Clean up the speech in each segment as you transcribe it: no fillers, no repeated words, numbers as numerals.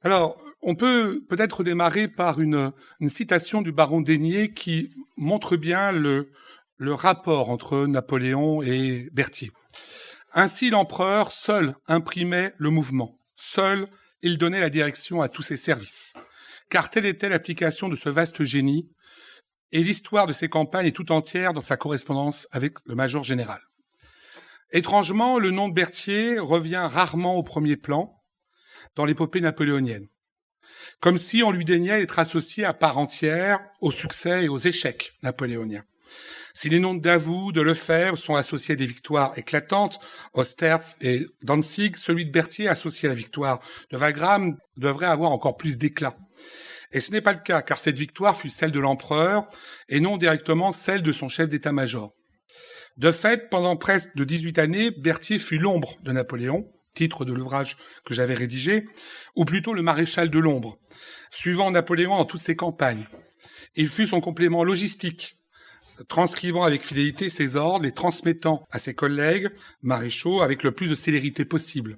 Alors, on peut peut-être démarrer par une citation du baron d'Aigné qui montre bien le rapport entre Napoléon et Berthier. Ainsi, l'empereur seul imprimait le mouvement. Seul, il donnait la direction à tous ses services. Car telle était l'application de ce vaste génie, et l'histoire de ses campagnes est tout entière dans sa correspondance avec le major général. Étrangement, le nom de Berthier revient rarement au premier plan dans l'épopée napoléonienne, comme si on lui daignait être associé à part entière aux succès et aux échecs napoléoniens. Si les noms de Davout, de Lefebvre sont associés à des victoires éclatantes, Austerlitz et Danzig, celui de Berthier associé à la victoire de Wagram devrait avoir encore plus d'éclat. Et ce n'est pas le cas, car cette victoire fut celle de l'empereur et non directement celle de son chef d'état-major. De fait, pendant presque de 18 années, Berthier fut l'ombre de Napoléon, titre de l'ouvrage que j'avais rédigé, ou plutôt le maréchal de l'ombre, suivant Napoléon dans toutes ses campagnes. Il fut son complément logistique, transcrivant avec fidélité ses ordres, les transmettant à ses collègues maréchaux avec le plus de célérité possible.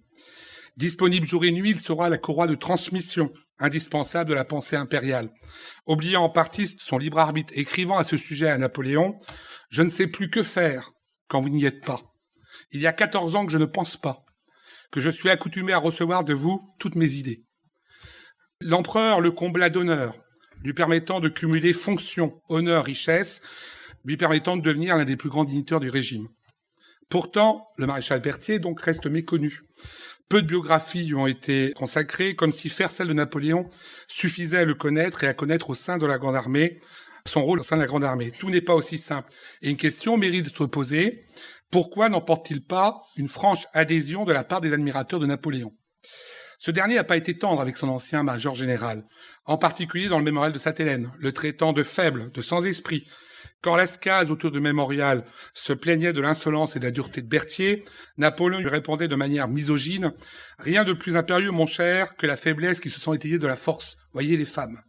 Disponible jour et nuit, il sera la courroie de transmission indispensable de la pensée impériale. Oubliant en partie son libre arbitre, écrivant à ce sujet à Napoléon, « Je ne sais plus que faire quand vous n'y êtes pas. Il y a 14 ans que je ne pense pas, que je suis accoutumé à recevoir de vous toutes mes idées. » L'empereur le combla d'honneur, lui permettant de cumuler fonction, honneur, richesse, lui permettant de devenir l'un des plus grands dignitaires du régime. Pourtant, le maréchal Berthier donc reste méconnu. Peu de biographies lui ont été consacrées, comme si faire celle de Napoléon suffisait à le connaître et à connaître au sein de la Grande Armée, son rôle au sein de la Grande Armée. Tout n'est pas aussi simple. Et une question mérite d'être posée. Pourquoi n'emporte-t-il pas une franche adhésion de la part des admirateurs de Napoléon ? Ce dernier n'a pas été tendre avec son ancien major général, en particulier dans le mémorial de Sainte-Hélène, le traitant de faible, de sans-esprit. Quand Lascaz, autour du mémorial, se plaignait de l'insolence et de la dureté de Berthier, Napoléon lui répondait de manière misogyne « Rien de plus impérieux, mon cher, que la faiblesse qui se sent étayée de la force. Voyez les femmes. »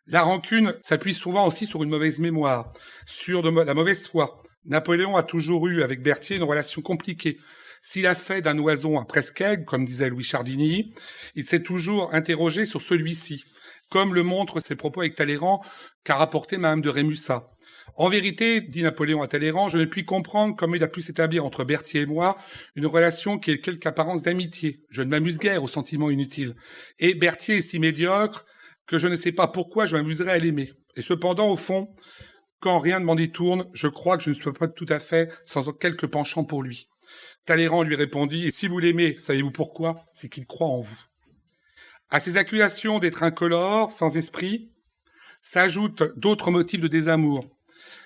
La rancune s'appuie souvent aussi sur une mauvaise mémoire, sur la mauvaise foi. Napoléon a toujours eu avec Berthier une relation compliquée. S'il a fait d'un oison un presque-aigle, comme disait Louis Chardini, il s'est toujours interrogé sur celui-ci, comme le montrent ses propos avec Talleyrand qu'a rapporté Madame de Rémusat. En vérité, dit Napoléon à Talleyrand, je ne puis comprendre comment il a pu s'établir entre Berthier et moi une relation qui ait quelque apparence d'amitié. Je ne m'amuse guère aux sentiments inutiles. Et Berthier est si médiocre que je ne sais pas pourquoi je m'amuserais à l'aimer. Et cependant, au fond, quand rien ne m'en détourne, je crois que je ne suis pas tout à fait sans quelque penchant pour lui. Talleyrand lui répondit, « Et si vous l'aimez, savez-vous pourquoi ? C'est qu'il croit en vous. » À ces accusations d'être incolore, sans esprit, s'ajoutent d'autres motifs de désamour.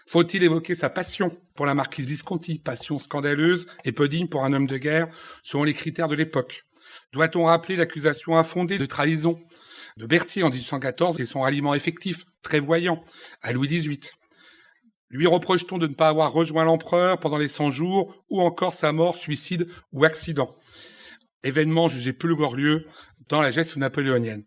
Faut-il évoquer sa passion pour la marquise Visconti, passion scandaleuse et peu digne pour un homme de guerre, selon les critères de l'époque? Doit-on rappeler l'accusation infondée de trahison de Berthier en 1814 et son ralliement effectif, très voyant, à Louis XVIII? Lui reproche-t-on de ne pas avoir rejoint l'empereur pendant les 100 jours, ou encore sa mort, suicide ou accident, événement jugé peu glorieux dans la geste napoléonienne,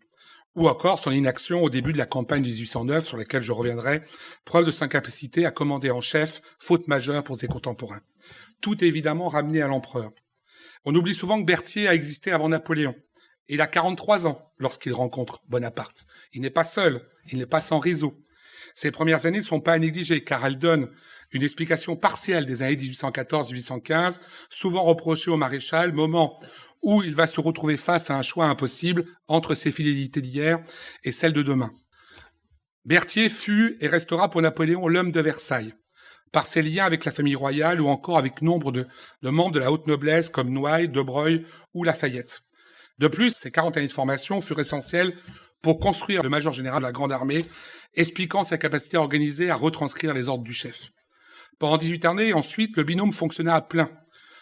ou encore son inaction au début de la campagne de 1809, sur laquelle je reviendrai, preuve de sa incapacité à commander en chef, faute majeure pour ses contemporains. Tout est évidemment ramené à l'empereur. On oublie souvent que Berthier a existé avant Napoléon. Il a 43 ans lorsqu'il rencontre Bonaparte. Il n'est pas seul, il n'est pas sans réseau. Ces premières années ne sont pas à négliger, car elles donnent une explication partielle des années 1814-1815, souvent reprochée au maréchal, moment où il va se retrouver face à un choix impossible entre ses fidélités d'hier et celles de demain. Berthier fut et restera pour Napoléon l'homme de Versailles, par ses liens avec la famille royale ou encore avec nombre de membres de la haute noblesse comme Noailles, De Broglie ou Lafayette. De plus, ces 40 années de formation furent essentielles pour construire le major général de la Grande Armée, expliquant sa capacité à organiser, à retranscrire les ordres du chef. Pendant 18 années, ensuite, le binôme fonctionna à plein,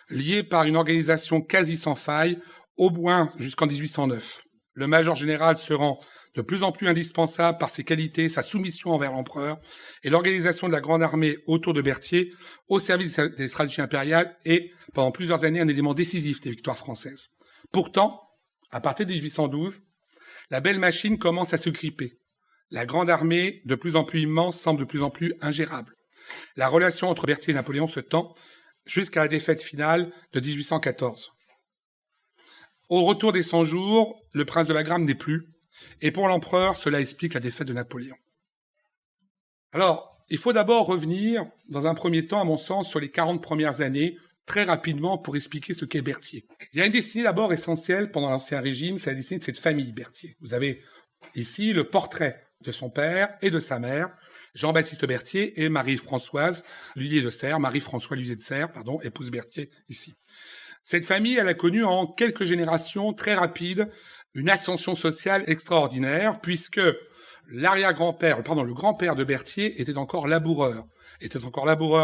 lié par une organisation quasi sans faille, au moins jusqu'en 1809. Le major général se rend de plus en plus indispensable par ses qualités, sa soumission envers l'empereur et l'organisation de la Grande Armée autour de Berthier au service des stratégies impériales est, pendant plusieurs années, un élément décisif des victoires françaises. Pourtant, à partir de 1812, la belle machine commence à se gripper. La Grande Armée, de plus en plus immense, semble de plus en plus ingérable. La relation entre Berthier et Napoléon se tend jusqu'à la défaite finale de 1814. Au retour des 100 jours, le prince de Wagram n'est plus. Et pour l'empereur, cela explique la défaite de Napoléon. Alors, il faut d'abord revenir, dans un premier temps, à mon sens, sur les 40 premières années, très rapidement, pour expliquer ce qu'est Berthier. Il y a une destinée d'abord essentielle pendant l'Ancien Régime, c'est la destinée de cette famille Berthier. Vous avez ici le portrait de son père et de sa mère, Jean-Baptiste Berthier et Marie-Françoise Lhuillier de Serres, Marie-François Lhuillier de Serres, épouse Berthier ici. Cette famille, elle a connu en quelques générations très rapides une ascension sociale extraordinaire, puisque le grand-père de Berthier était encore laboureur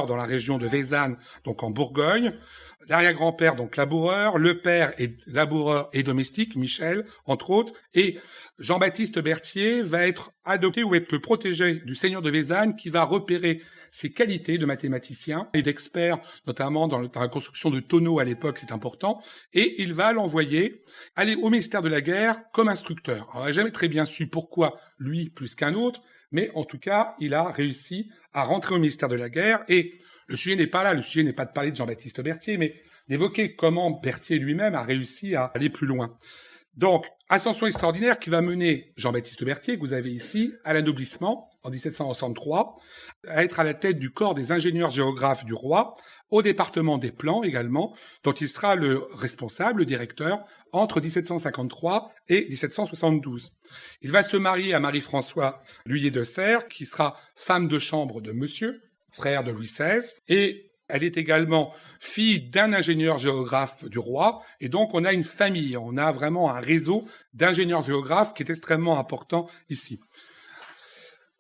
dans la région de Vézanne, donc en Bourgogne. L'arrière-grand-père, donc laboureur, le père est laboureur et domestique, Michel, entre autres, et Jean-Baptiste Berthier va être adopté ou être le protégé du seigneur de Vézanne qui va repérer ses qualités de mathématicien et d'expert, notamment dans la construction de tonneaux à l'époque, c'est important, et il va l'envoyer aller au ministère de la Guerre comme instructeur. Alors, on n'a jamais très bien su pourquoi lui plus qu'un autre, mais en tout cas, il a réussi à rentrer au ministère de la Guerre, et le sujet n'est pas là, le sujet n'est pas de parler de Jean-Baptiste Berthier, mais d'évoquer comment Berthier lui-même a réussi à aller plus loin. Donc, ascension extraordinaire qui va mener Jean-Baptiste Berthier, que vous avez ici, à l'aноblissement en 1763, à être à la tête du corps des ingénieurs géographes du roi, au département des plans également, dont il sera le responsable, le directeur, entre 1753 et 1772. Il va se marier à Marie-François Lhuillier de Serres, qui sera femme de chambre de Monsieur, frère de Louis XVI, et elle est également fille d'un ingénieur géographe du roi, et donc on a une famille, on a vraiment un réseau d'ingénieurs géographes qui est extrêmement important ici.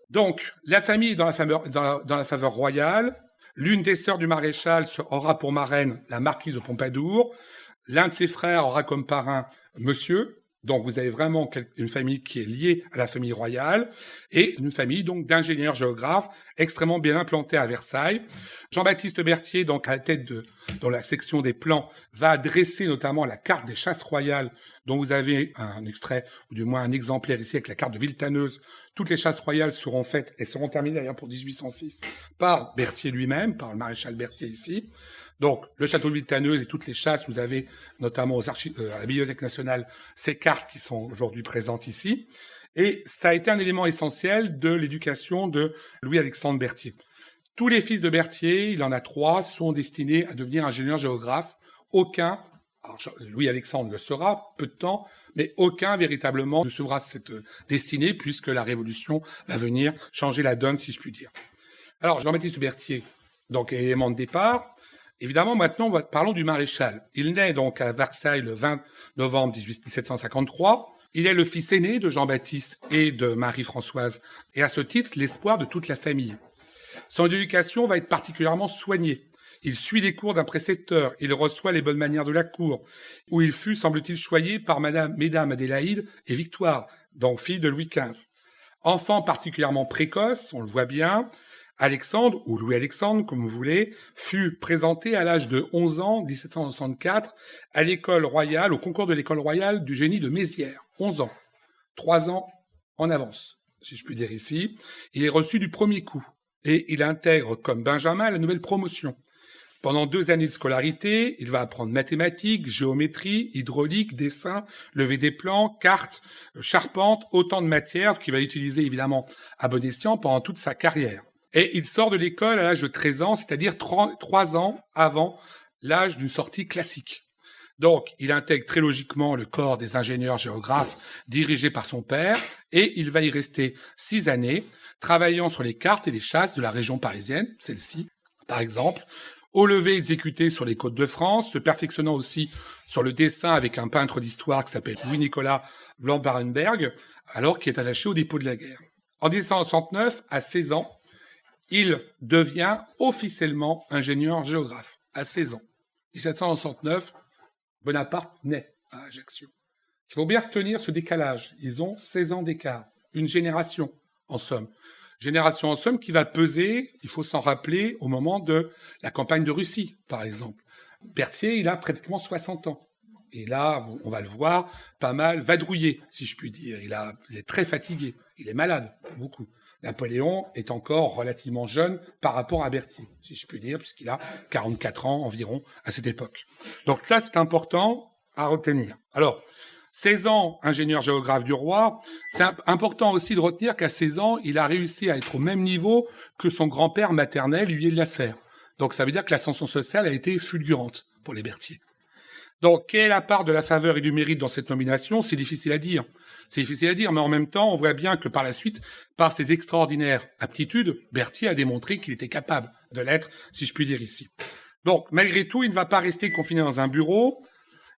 Donc, la famille est dans la faveur royale. L'une des sœurs du maréchal aura pour marraine la marquise de Pompadour. L'un de ses frères aura comme parrain Monsieur. Donc, vous avez vraiment une famille qui est liée à la famille royale et une famille donc d'ingénieurs géographes extrêmement bien implantés à Versailles. Jean-Baptiste Berthier, donc à la tête dans la section des plans, va dresser notamment la carte des chasses royales, dont vous avez un extrait ou du moins un exemplaire ici avec la carte de Villetaneuse. Toutes les chasses royales seront faites et seront terminées d'ailleurs pour 1806 par Berthier lui-même, par le maréchal Berthier ici. Donc, le château de Villetaneuse et toutes les chasses, vous avez notamment à la Bibliothèque nationale ces cartes qui sont aujourd'hui présentes ici. Et ça a été un élément essentiel de l'éducation de Louis-Alexandre Berthier. Tous les fils de Berthier, il en a 3, sont destinés à devenir ingénieurs géographes. Aucun, alors Louis-Alexandre le sera, peu de temps, mais aucun véritablement ne suivra cette destinée puisque la Révolution va venir changer la donne, si je puis dire. Alors, Jean-Baptiste Berthier, donc élément de départ. Évidemment, maintenant, parlons du maréchal. Il naît donc à Versailles le 20 novembre 1753. Il est le fils aîné de Jean-Baptiste et de Marie-Françoise, et à ce titre, l'espoir de toute la famille. Son éducation va être particulièrement soignée. Il suit les cours d'un précepteur, il reçoit les bonnes manières de la cour, où il fut, semble-t-il, choyé par mesdames Adélaïde et Victoire, donc fille de Louis XV. Enfant particulièrement précoce, on le voit bien, Alexandre, ou Louis-Alexandre, comme vous voulez, fut présenté à l'âge de 11 ans, 1764, à l'école royale, au concours de l'école royale du génie de Mézières. 11 ans. 3 ans en avance, si je puis dire ici. Il est reçu du premier coup et il intègre comme Benjamin la nouvelle promotion. Pendant 2 années de scolarité, il va apprendre mathématiques, géométrie, hydraulique, dessin, lever des plans, cartes, charpente, autant de matières qu'il va utiliser évidemment à bon escient pendant toute sa carrière. Et il sort de l'école à l'âge de 13 ans, c'est-à-dire 3 ans avant l'âge d'une sortie classique. Donc, il intègre très logiquement le corps des ingénieurs géographes dirigé par son père, et il va y rester 6 années, travaillant sur les cartes et les chasses de la région parisienne, celle-ci, par exemple, au lever exécuté sur les côtes de France, se perfectionnant aussi sur le dessin avec un peintre d'histoire qui s'appelle Louis-Nicolas Blanc-Barenberg, alors qu'il est attaché au dépôt de la guerre. En 1769, à 16 ans, il devient officiellement ingénieur géographe, à 16 ans. 1769, Bonaparte naît à Ajaccio. Il faut bien retenir ce décalage. Ils ont 16 ans d'écart. Une génération, en somme. Génération, en somme, qui va peser, il faut s'en rappeler, au moment de la campagne de Russie, par exemple. Berthier, il a pratiquement 60 ans. Et là, on va le voir, pas mal vadrouillé, si je puis dire. Il est très fatigué. Il est malade, beaucoup. Napoléon est encore relativement jeune par rapport à Berthier, si je puis dire, puisqu'il a 44 ans environ à cette époque. Donc ça, c'est important. à retenir. Alors, 16 ans, ingénieur géographe du roi. C'est important aussi de retenir qu'à 16 ans, il a réussi à être au même niveau que son grand-père maternel, Hugues de la Serre. Donc ça veut dire que l'ascension sociale a été fulgurante pour les Berthier. Donc, quelle est la part de la faveur et du mérite dans cette nomination? C'est difficile à dire. C'est difficile à dire, mais en même temps, on voit bien que par la suite, par ses extraordinaires aptitudes, Berthier a démontré qu'il était capable de l'être, si je puis dire ici. Donc, malgré tout, il ne va pas rester confiné dans un bureau.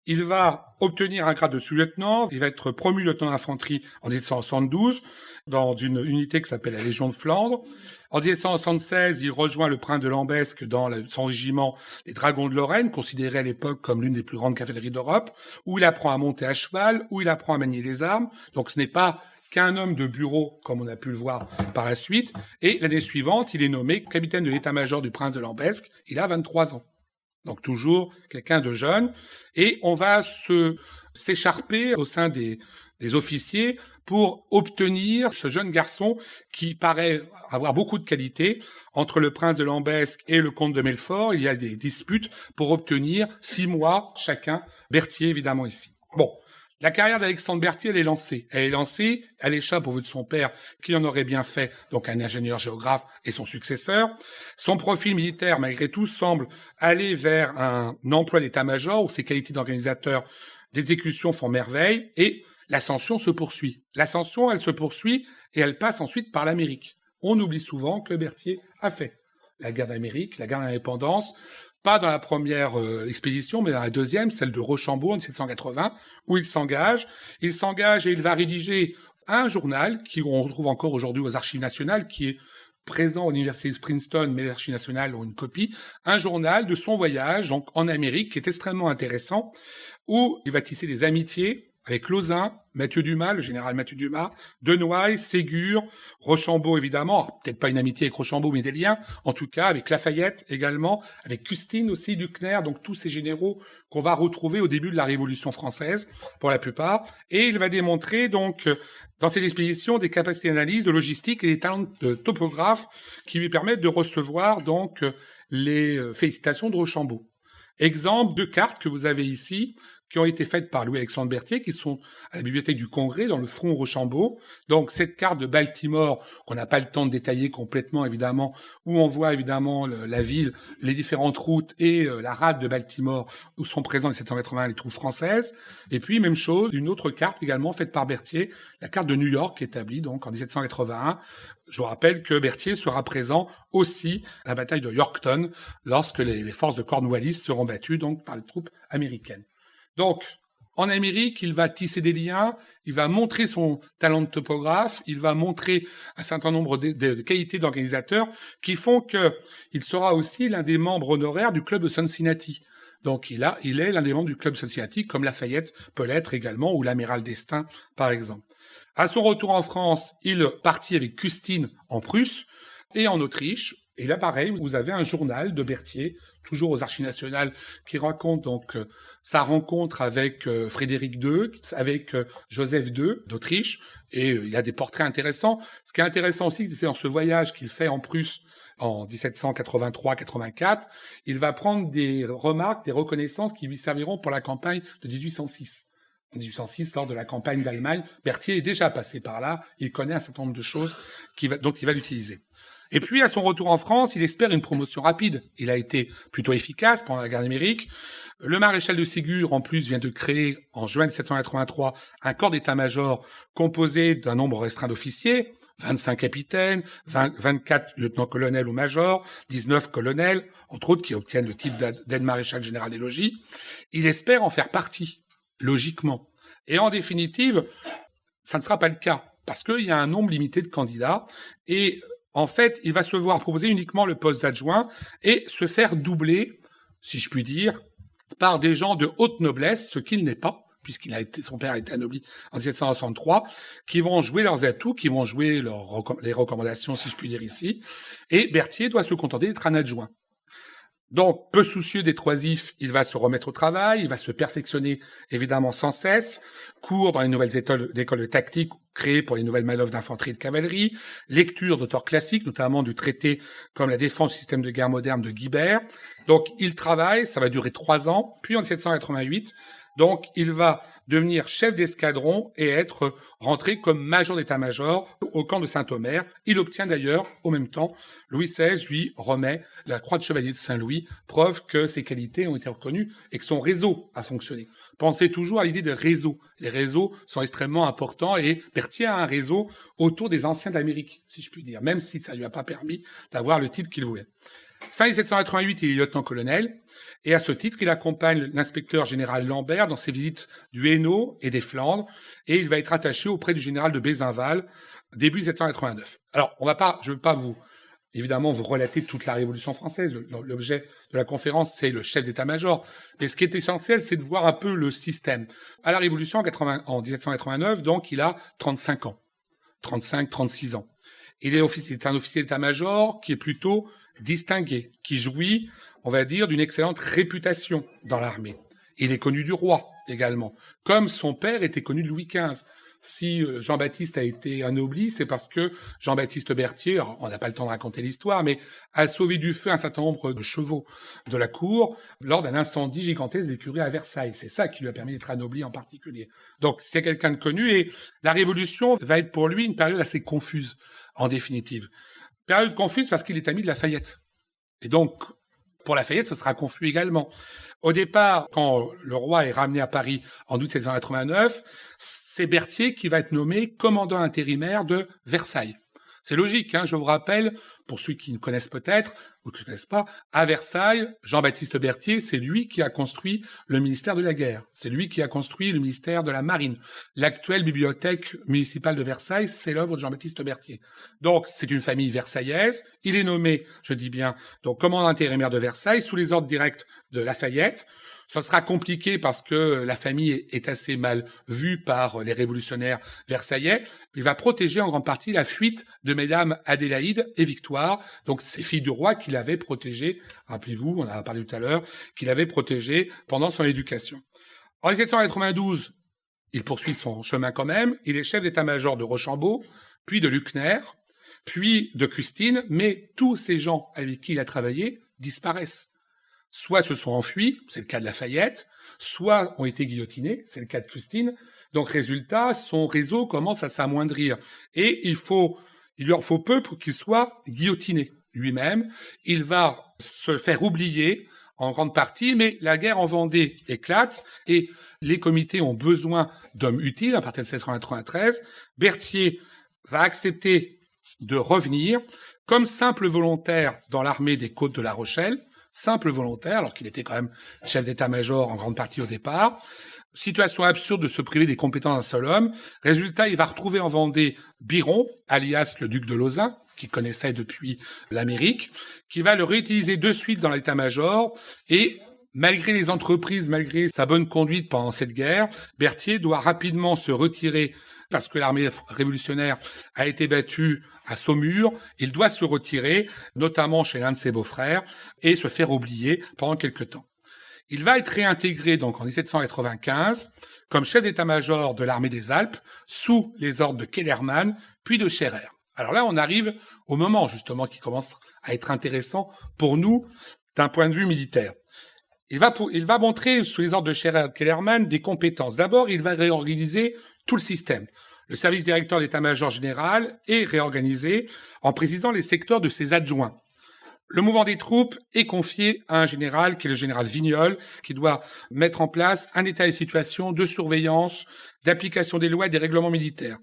Il va obtenir un grade de sous-lieutenant. Il va être promu lieutenant d'infanterie en 1772 dans une unité qui s'appelle la Légion de Flandre. En 1776, il rejoint le prince de Lambesc dans son régiment les Dragons de Lorraine, considéré à l'époque comme l'une des plus grandes cavaleries d'Europe, où il apprend à monter à cheval, où il apprend à manier les armes. Donc ce n'est pas qu'un homme de bureau, comme on a pu le voir par la suite. Et l'année suivante, il est nommé capitaine de l'état-major du prince de Lambesc. Il a 23 ans. Donc toujours quelqu'un de jeune. Et on va s'écharper au sein des officiers pour obtenir ce jeune garçon qui paraît avoir beaucoup de qualités. Entre le prince de Lambesc et le comte de Melfort, il y a des disputes pour obtenir 6 mois chacun. Berthier, évidemment, ici. Bon. La carrière d'Alexandre Berthier, elle est lancée. Elle échappe au vœu de son père, qui en aurait bien fait, donc un ingénieur géographe et son successeur. Son profil militaire, malgré tout, semble aller vers un emploi d'état-major où ses qualités d'organisateur d'exécution font merveille, et l'ascension se poursuit. L'ascension, elle se poursuit, et elle passe ensuite par l'Amérique. On oublie souvent que Berthier a fait la guerre d'Amérique, la guerre d'indépendance, pas dans la première expédition, mais dans la deuxième, celle de Rochambeau en 1780, où il s'engage. Il s'engage et il va rédiger un journal qu'on retrouve encore aujourd'hui aux Archives nationales, qui est présent à l'université de Princeton, mais les Archives nationales ont une copie. Un journal de son voyage donc en Amérique, qui est extrêmement intéressant, où il va tisser des amitiés avec Lauzun, Mathieu Dumas, le général Mathieu Dumas, Denoy, Ségur, Rochambeau évidemment, alors, peut-être pas une amitié avec Rochambeau, mais des liens, en tout cas avec Lafayette également, avec Custine aussi, Luckner, donc tous ces généraux qu'on va retrouver au début de la Révolution française, pour la plupart, et il va démontrer donc dans cette expédition des capacités d'analyse, de logistique et des talents de topographe qui lui permettent de recevoir donc les félicitations de Rochambeau. Exemple de cartes que vous avez ici, qui ont été faites par Louis-Alexandre Berthier, qui sont à la bibliothèque du Congrès, dans le front Rochambeau. Donc, cette carte de Baltimore, qu'on n'a pas le temps de détailler complètement, évidemment, où on voit, évidemment, la ville, les différentes routes et la rade de Baltimore, où sont présents en 1780 les troupes françaises. Et puis, même chose, une autre carte également faite par Berthier, la carte de New York, établie, donc, en 1781. Je vous rappelle que Berthier sera présent aussi à la bataille de Yorktown, lorsque les forces de Cornwallis seront battues, donc, par les troupes américaines. Donc, en Amérique, il va tisser des liens, il va montrer son talent de topographe, il va montrer un certain nombre de qualités d'organisateur qui font qu'il sera aussi l'un des membres honoraires du club de Cincinnati. Donc, il est l'un des membres du club de Cincinnati, comme Lafayette peut l'être également, ou l'amiral d'Estaing, par exemple. À son retour en France, il partit avec Custine en Prusse et en Autriche. Et là, pareil, vous avez un journal de Berthier, toujours aux Archives nationales, qui raconte donc sa rencontre avec Frédéric II, avec Joseph II d'Autriche, et il y a des portraits intéressants. Ce qui est intéressant aussi, c'est dans ce voyage qu'il fait en Prusse en 1783-84, il va prendre des remarques, des reconnaissances qui lui serviront pour la campagne de 1806. En 1806, lors de la campagne d'Allemagne, Berthier est déjà passé par là, il connaît un certain nombre de choses dont il va l'utiliser. Et puis, à son retour en France, il espère une promotion rapide. Il a été plutôt efficace pendant la guerre d'Amérique. Le maréchal de Ségur, en plus, vient de créer, en juin 1783, un corps d'état-major composé d'un nombre restreint d'officiers, 25 capitaines, 24 lieutenants-colonels ou majors, 19 colonels, entre autres, qui obtiennent le titre d'aide-maréchal général des logis. Il espère en faire partie, logiquement. Et en définitive, ça ne sera pas le cas, parce qu'il y a un nombre limité de candidats, et en fait, il va se voir proposer uniquement le poste d'adjoint et se faire doubler, si je puis dire, par des gens de haute noblesse, ce qu'il n'est pas, son père a été anobli en 1763, qui vont jouer leurs atouts, qui vont jouer les recommandations, si je puis dire ici. Et Berthier doit se contenter d'être un adjoint. Donc, peu soucieux des troisifs, il va se remettre au travail, il va se perfectionner évidemment sans cesse, cours dans les nouvelles écoles de tactique créées pour les nouvelles manœuvres d'infanterie et de cavalerie, lecture d'auteurs classiques, notamment du traité comme la défense du système de guerre moderne de Guibert. Donc, il travaille, ça va durer 3 ans, puis en 1788, Donc, il va devenir chef d'escadron et être rentré comme major d'état-major au camp de Saint-Omer. Il obtient d'ailleurs, au même temps, Louis XVI lui remet la croix de chevalier de Saint-Louis, preuve que ses qualités ont été reconnues et que son réseau a fonctionné. Pensez toujours à l'idée de réseau. Les réseaux sont extrêmement importants et Berthier a un réseau autour des anciens d'Amérique, si je puis dire, même si ça lui a pas permis d'avoir le titre qu'il voulait. Fin 1788, il est lieutenant-colonel, et à ce titre, il accompagne l'inspecteur général Lambert dans ses visites du Hainaut et des Flandres, et il va être attaché auprès du général de Bézinval, début 1789. Alors, je ne veux pas évidemment, vous relater toute la Révolution française. L'objet de la conférence, c'est le chef d'état-major. Mais ce qui est essentiel, c'est de voir un peu le système. À la Révolution, en 1789, donc, il a 35 ans. 35, 36 ans. Il est un officier d'état-major qui est plutôt distingué, qui jouit, on va dire, d'une excellente réputation dans l'armée. Il est connu du roi également, comme son père était connu de Louis XV. Si Jean-Baptiste a été anobli, c'est parce que Jean-Baptiste Berthier, alors on n'a pas le temps de raconter l'histoire, mais a sauvé du feu un certain nombre de chevaux de la cour lors d'un incendie gigantesque d'écurie à Versailles. C'est ça qui lui a permis d'être anobli en particulier. Donc c'est quelqu'un de connu et la Révolution va être pour lui une période assez confuse, en définitive. Période confuse parce qu'il est ami de Lafayette. Et donc, pour Lafayette, ce sera confus également. Au départ, quand le roi est ramené à Paris en août 1789, c'est Berthier qui va être nommé commandant intérimaire de Versailles. C'est logique, je vous rappelle, pour ceux qui ne connaissent peut-être ou qui ne connaissent pas, à Versailles, Jean-Baptiste Berthier, c'est lui qui a construit le ministère de la Guerre. C'est lui qui a construit le ministère de la Marine. L'actuelle bibliothèque municipale de Versailles, c'est l'œuvre de Jean-Baptiste Berthier. Donc, c'est une famille versaillaise. Il est nommé, je dis bien, donc commandant intérimaire de Versailles, sous les ordres directs de Lafayette. Ça sera compliqué parce que la famille est assez mal vue par les révolutionnaires versaillais. Il va protéger en grande partie la fuite de mesdames Adélaïde et Victoire, donc ces filles du roi qu'il avait protégées, rappelez-vous, on en a parlé tout à l'heure, qu'il avait protégées pendant son éducation. En 1792, il poursuit son chemin quand même. Il est chef d'état-major de Rochambeau, puis de Luckner, puis de Custine, mais tous ces gens avec qui il a travaillé disparaissent. Soit se sont enfuis, c'est le cas de Lafayette, soit ont été guillotinés, c'est le cas de Custine. Donc, résultat, son réseau commence à s'amoindrir. Et il lui en faut peu pour qu'il soit guillotiné lui-même. Il va se faire oublier en grande partie, mais la guerre en Vendée éclate et les comités ont besoin d'hommes utiles à partir de 1793. Berthier va accepter de revenir comme simple volontaire dans l'armée des Côtes de La Rochelle, simple volontaire, alors qu'il était quand même chef d'état-major en grande partie au départ. Situation absurde de se priver des compétences d'un seul homme. Résultat, il va retrouver en Vendée Biron, alias le duc de Lauzun, qu'il connaissait depuis l'Amérique, qui va le réutiliser de suite dans l'état-major et malgré les entreprises, malgré sa bonne conduite pendant cette guerre, Berthier doit rapidement se retirer parce que l'armée révolutionnaire a été battue à Saumur. Il doit se retirer, notamment chez l'un de ses beaux-frères, et se faire oublier pendant quelque temps. Il va être réintégré donc en 1795 comme chef d'état-major de l'armée des Alpes sous les ordres de Kellermann puis de Scherer. Alors là, on arrive au moment justement qui commence à être intéressant pour nous d'un point de vue militaire. Il va montrer sous les ordres de Scherer et de Kellermann des compétences. D'abord, il va réorganiser tout le système. Le service directeur d'état-major général est réorganisé en précisant les secteurs de ses adjoints. Le mouvement des troupes est confié à un général qui est le général Vignolles, qui doit mettre en place un état de situation de surveillance, d'application des lois et des règlements militaires.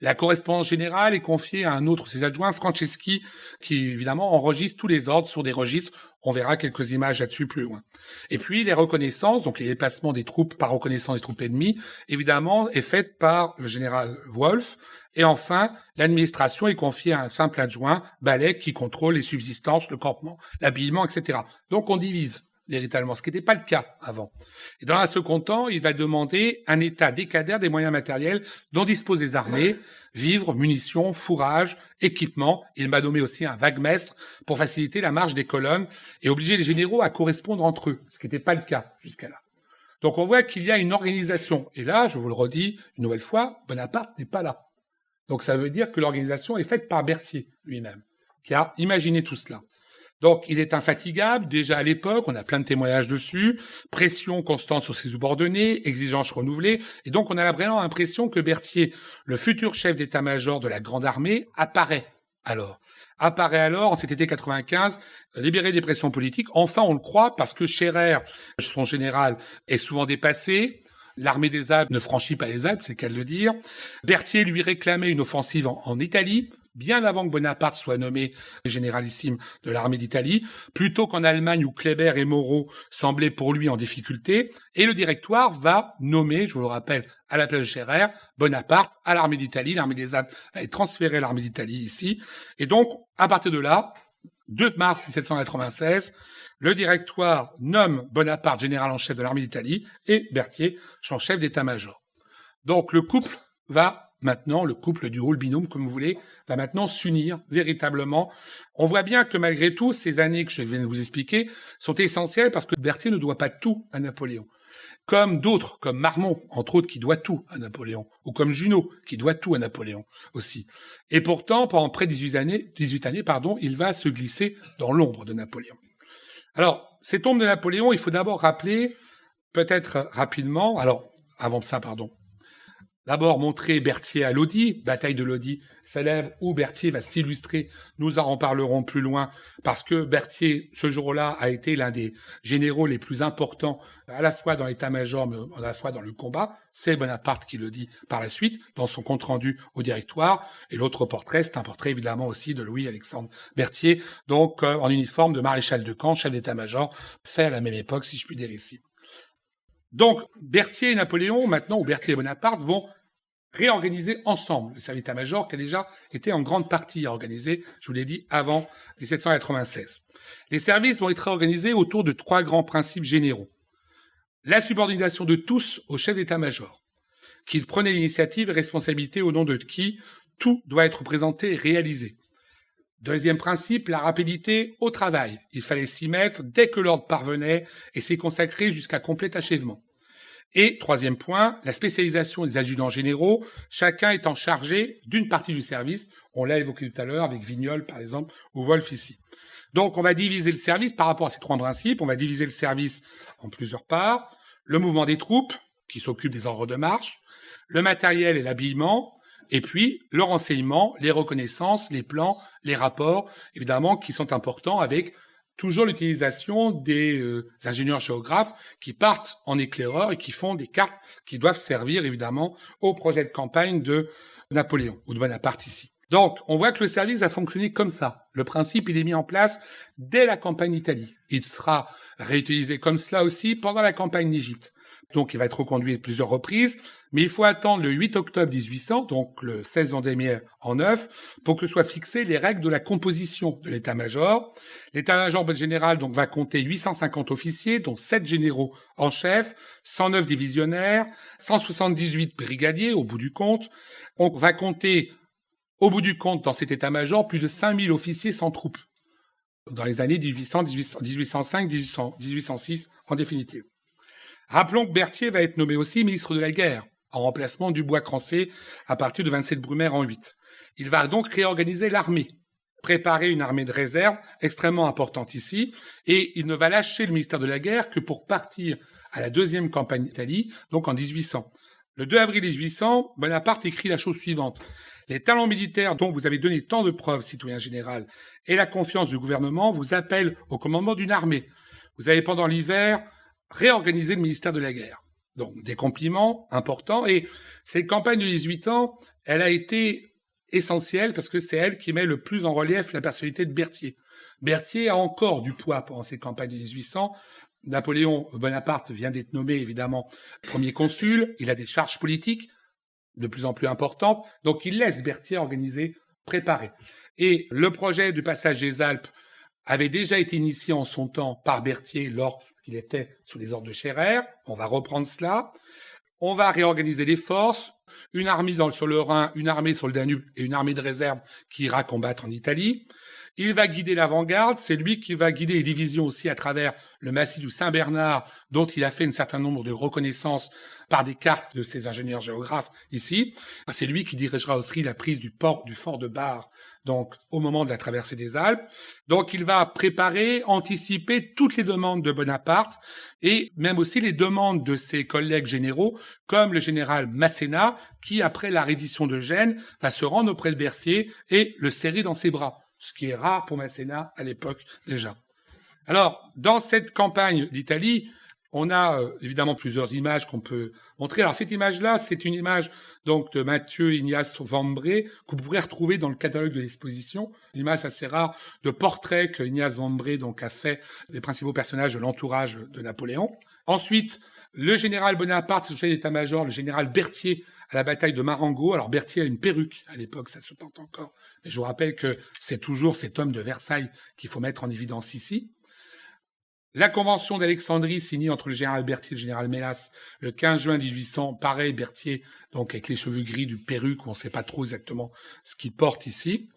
La correspondance générale est confiée à un autre de ses adjoints, Franceschi, qui évidemment enregistre tous les ordres sur des registres. On verra quelques images là-dessus plus loin. Et puis les reconnaissances, donc les déplacements des troupes par reconnaissance des troupes ennemies, évidemment, est faite par le général Wolfe. Et enfin, l'administration est confiée à un simple adjoint, Balek, qui contrôle les subsistances, le campement, l'habillement, etc. Donc on divise véritablement, ce qui n'était pas le cas avant. Et dans un second temps, il va demander un état décadaire des moyens matériels dont disposent les armées, vivres, munitions, fourrages, équipements. Il m'a nommé aussi un vaguemestre pour faciliter la marche des colonnes et obliger les généraux à correspondre entre eux, ce qui n'était pas le cas jusqu'à là. Donc on voit qu'il y a une organisation. Et là, je vous le redis une nouvelle fois, Bonaparte n'est pas là. Donc ça veut dire que l'organisation est faite par Berthier lui-même, qui a imaginé tout cela. Donc, il est infatigable. Déjà à l'époque, on a plein de témoignages dessus. Pression constante sur ses subordonnés, exigences renouvelées. Et donc, on a vraiment l'impression que Berthier, le futur chef d'état-major de la Grande Armée, apparaît en cet été 95, libéré des pressions politiques. Enfin, on le croit parce que Scherer, son général, est souvent dépassé. L'armée des Alpes ne franchit pas les Alpes, c'est le cas de le dire. Berthier lui réclamait une offensive en Italie, bien avant que Bonaparte soit nommé généralissime de l'armée d'Italie, plutôt qu'en Allemagne où Kléber et Moreau semblaient pour lui en difficulté. Et le directoire va nommer, je vous le rappelle, à la place de Scherer, Bonaparte à l'armée d'Italie. L'armée des Alpes va être transférée à l'armée d'Italie ici. Et donc, à partir de là, 2 mars 1796, le directoire nomme Bonaparte général en chef de l'armée d'Italie et Berthier son chef d'état-major. Donc le couple le couple du rôle binôme, comme vous voulez, va maintenant s'unir véritablement. On voit bien que malgré tout, ces années que je viens de vous expliquer sont essentielles parce que Berthier ne doit pas tout à Napoléon. Comme d'autres, comme Marmont, entre autres, qui doit tout à Napoléon, ou comme Junot, qui doit tout à Napoléon aussi. Et pourtant, pendant près de 18 années, il va se glisser dans l'ombre de Napoléon. Alors, cette ombre de Napoléon, il faut d'abord rappeler, peut-être rapidement, d'abord montrer Berthier à Lodi, bataille de Lodi célèbre, où Berthier va s'illustrer. Nous en reparlerons plus loin, parce que Berthier, ce jour-là, a été l'un des généraux les plus importants, à la fois dans l'état-major, mais à la fois dans le combat. C'est Bonaparte qui le dit par la suite, dans son compte-rendu au directoire. Et l'autre portrait, c'est un portrait évidemment aussi de Louis-Alexandre Berthier, donc en uniforme de maréchal de camp, chef d'état-major, fait à la même époque, si je puis dire ici. Donc, Berthier et Napoléon, maintenant, ou Berthier et Bonaparte, vont réorganiser ensemble le service état-major qui a déjà été en grande partie organisé, je vous l'ai dit, avant 1796. Les services vont être réorganisés autour de 3 grands principes généraux. La subordination de tous au chef d'état-major, qui prenait l'initiative et responsabilité au nom de qui tout doit être présenté et réalisé. Deuxième principe, la rapidité au travail. Il fallait s'y mettre dès que l'ordre parvenait et s'y consacrer jusqu'à complet achèvement. Et troisième point, la spécialisation des adjudants généraux, chacun étant chargé d'une partie du service. On l'a évoqué tout à l'heure avec Vignol, par exemple, ou Wolf ici. Donc, on va diviser le service par rapport à ces 3 principes. On va diviser le service en plusieurs parts. Le mouvement des troupes, qui s'occupe des ordres de marche, le matériel et l'habillement, et puis le renseignement, les reconnaissances, les plans, les rapports, évidemment, qui sont importants avec toujours l'utilisation des ingénieurs géographes qui partent en éclaireur et qui font des cartes qui doivent servir, évidemment, au projet de campagne de Napoléon, ou de Bonaparte ici. Donc, on voit que le service va fonctionner comme ça. Le principe, il est mis en place dès la campagne d'Italie. Il sera réutilisé comme cela aussi pendant la campagne d'Égypte. Donc, il va être reconduit à plusieurs reprises, mais il faut attendre le 8 octobre 1800, donc le 16 Vendémiaire en 9, pour que soient fixées les règles de la composition de l'état-major. L'état-major général donc va compter 850 officiers, dont 7 généraux en chef, 109 divisionnaires, 178 brigadiers au bout du compte. On va compter au bout du compte dans cet état-major plus de 5000 officiers sans troupes dans les années 1800, 1805, 1806 en définitive. Rappelons que Berthier va être nommé aussi ministre de la Guerre, en remplacement du Bois-Crancé à partir de 27-Brumaire en 8. Il va donc réorganiser l'armée, préparer une armée de réserve extrêmement importante ici, et il ne va lâcher le ministère de la Guerre que pour partir à la 2e campagne d'Italie, donc en 1800. Le 2 avril 1800, Bonaparte écrit la chose suivante. Les talents militaires dont vous avez donné tant de preuves, citoyen général, et la confiance du gouvernement vous appellent au commandement d'une armée. Vous avez pendant l'hiver réorganiser le ministère de la Guerre. Donc, des compliments importants. Et cette campagne de 18 ans, elle a été essentielle parce que c'est elle qui met le plus en relief la personnalité de Berthier. Berthier a encore du poids pendant cette campagne de 1800. Napoléon Bonaparte vient d'être nommé, évidemment, premier consul. Il a des charges politiques de plus en plus importantes. Donc, il laisse Berthier organiser, préparer. Et le projet du passage des Alpes avait déjà été initié en son temps par Berthier lorsqu'il était sous les ordres de Scherer. On va reprendre cela. On va réorganiser les forces. Une armée sur le Rhin, une armée sur le Danube et une armée de réserve qui ira combattre en Italie. Il va guider l'avant-garde, c'est lui qui va guider les divisions aussi à travers le massif du Saint-Bernard, dont il a fait un certain nombre de reconnaissances par des cartes de ses ingénieurs géographes ici. C'est lui qui dirigera aussi la prise du fort de Bar, donc au moment de la traversée des Alpes. Donc il va préparer, anticiper toutes les demandes de Bonaparte et même aussi les demandes de ses collègues généraux, comme le général Masséna, qui après la reddition de Gênes va se rendre auprès de Berthier et le serrer dans ses bras, ce qui est rare pour Masséna à l'époque déjà. Alors, dans cette campagne d'Italie, on a évidemment plusieurs images qu'on peut montrer. Alors cette image-là, c'est une image donc de Mathieu Ignace Vambré que vous pourrez retrouver dans le catalogue de l'exposition. Une image assez rare de portrait que Ignace Vambré donc a fait des principaux personnages de l'entourage de Napoléon. Ensuite, le général Bonaparte, le chef d'état-major, le général Berthier à la bataille de Marengo. Alors Berthier a une perruque à l'époque, ça se porte encore. Mais je vous rappelle que c'est toujours cet homme de Versailles qu'il faut mettre en évidence ici. La convention d'Alexandrie signée entre le général Berthier et le général Mélas le 15 juin 1800, pareil, Berthier, donc avec les cheveux gris, du perruque, où on ne sait pas trop exactement ce qu'il porte ici.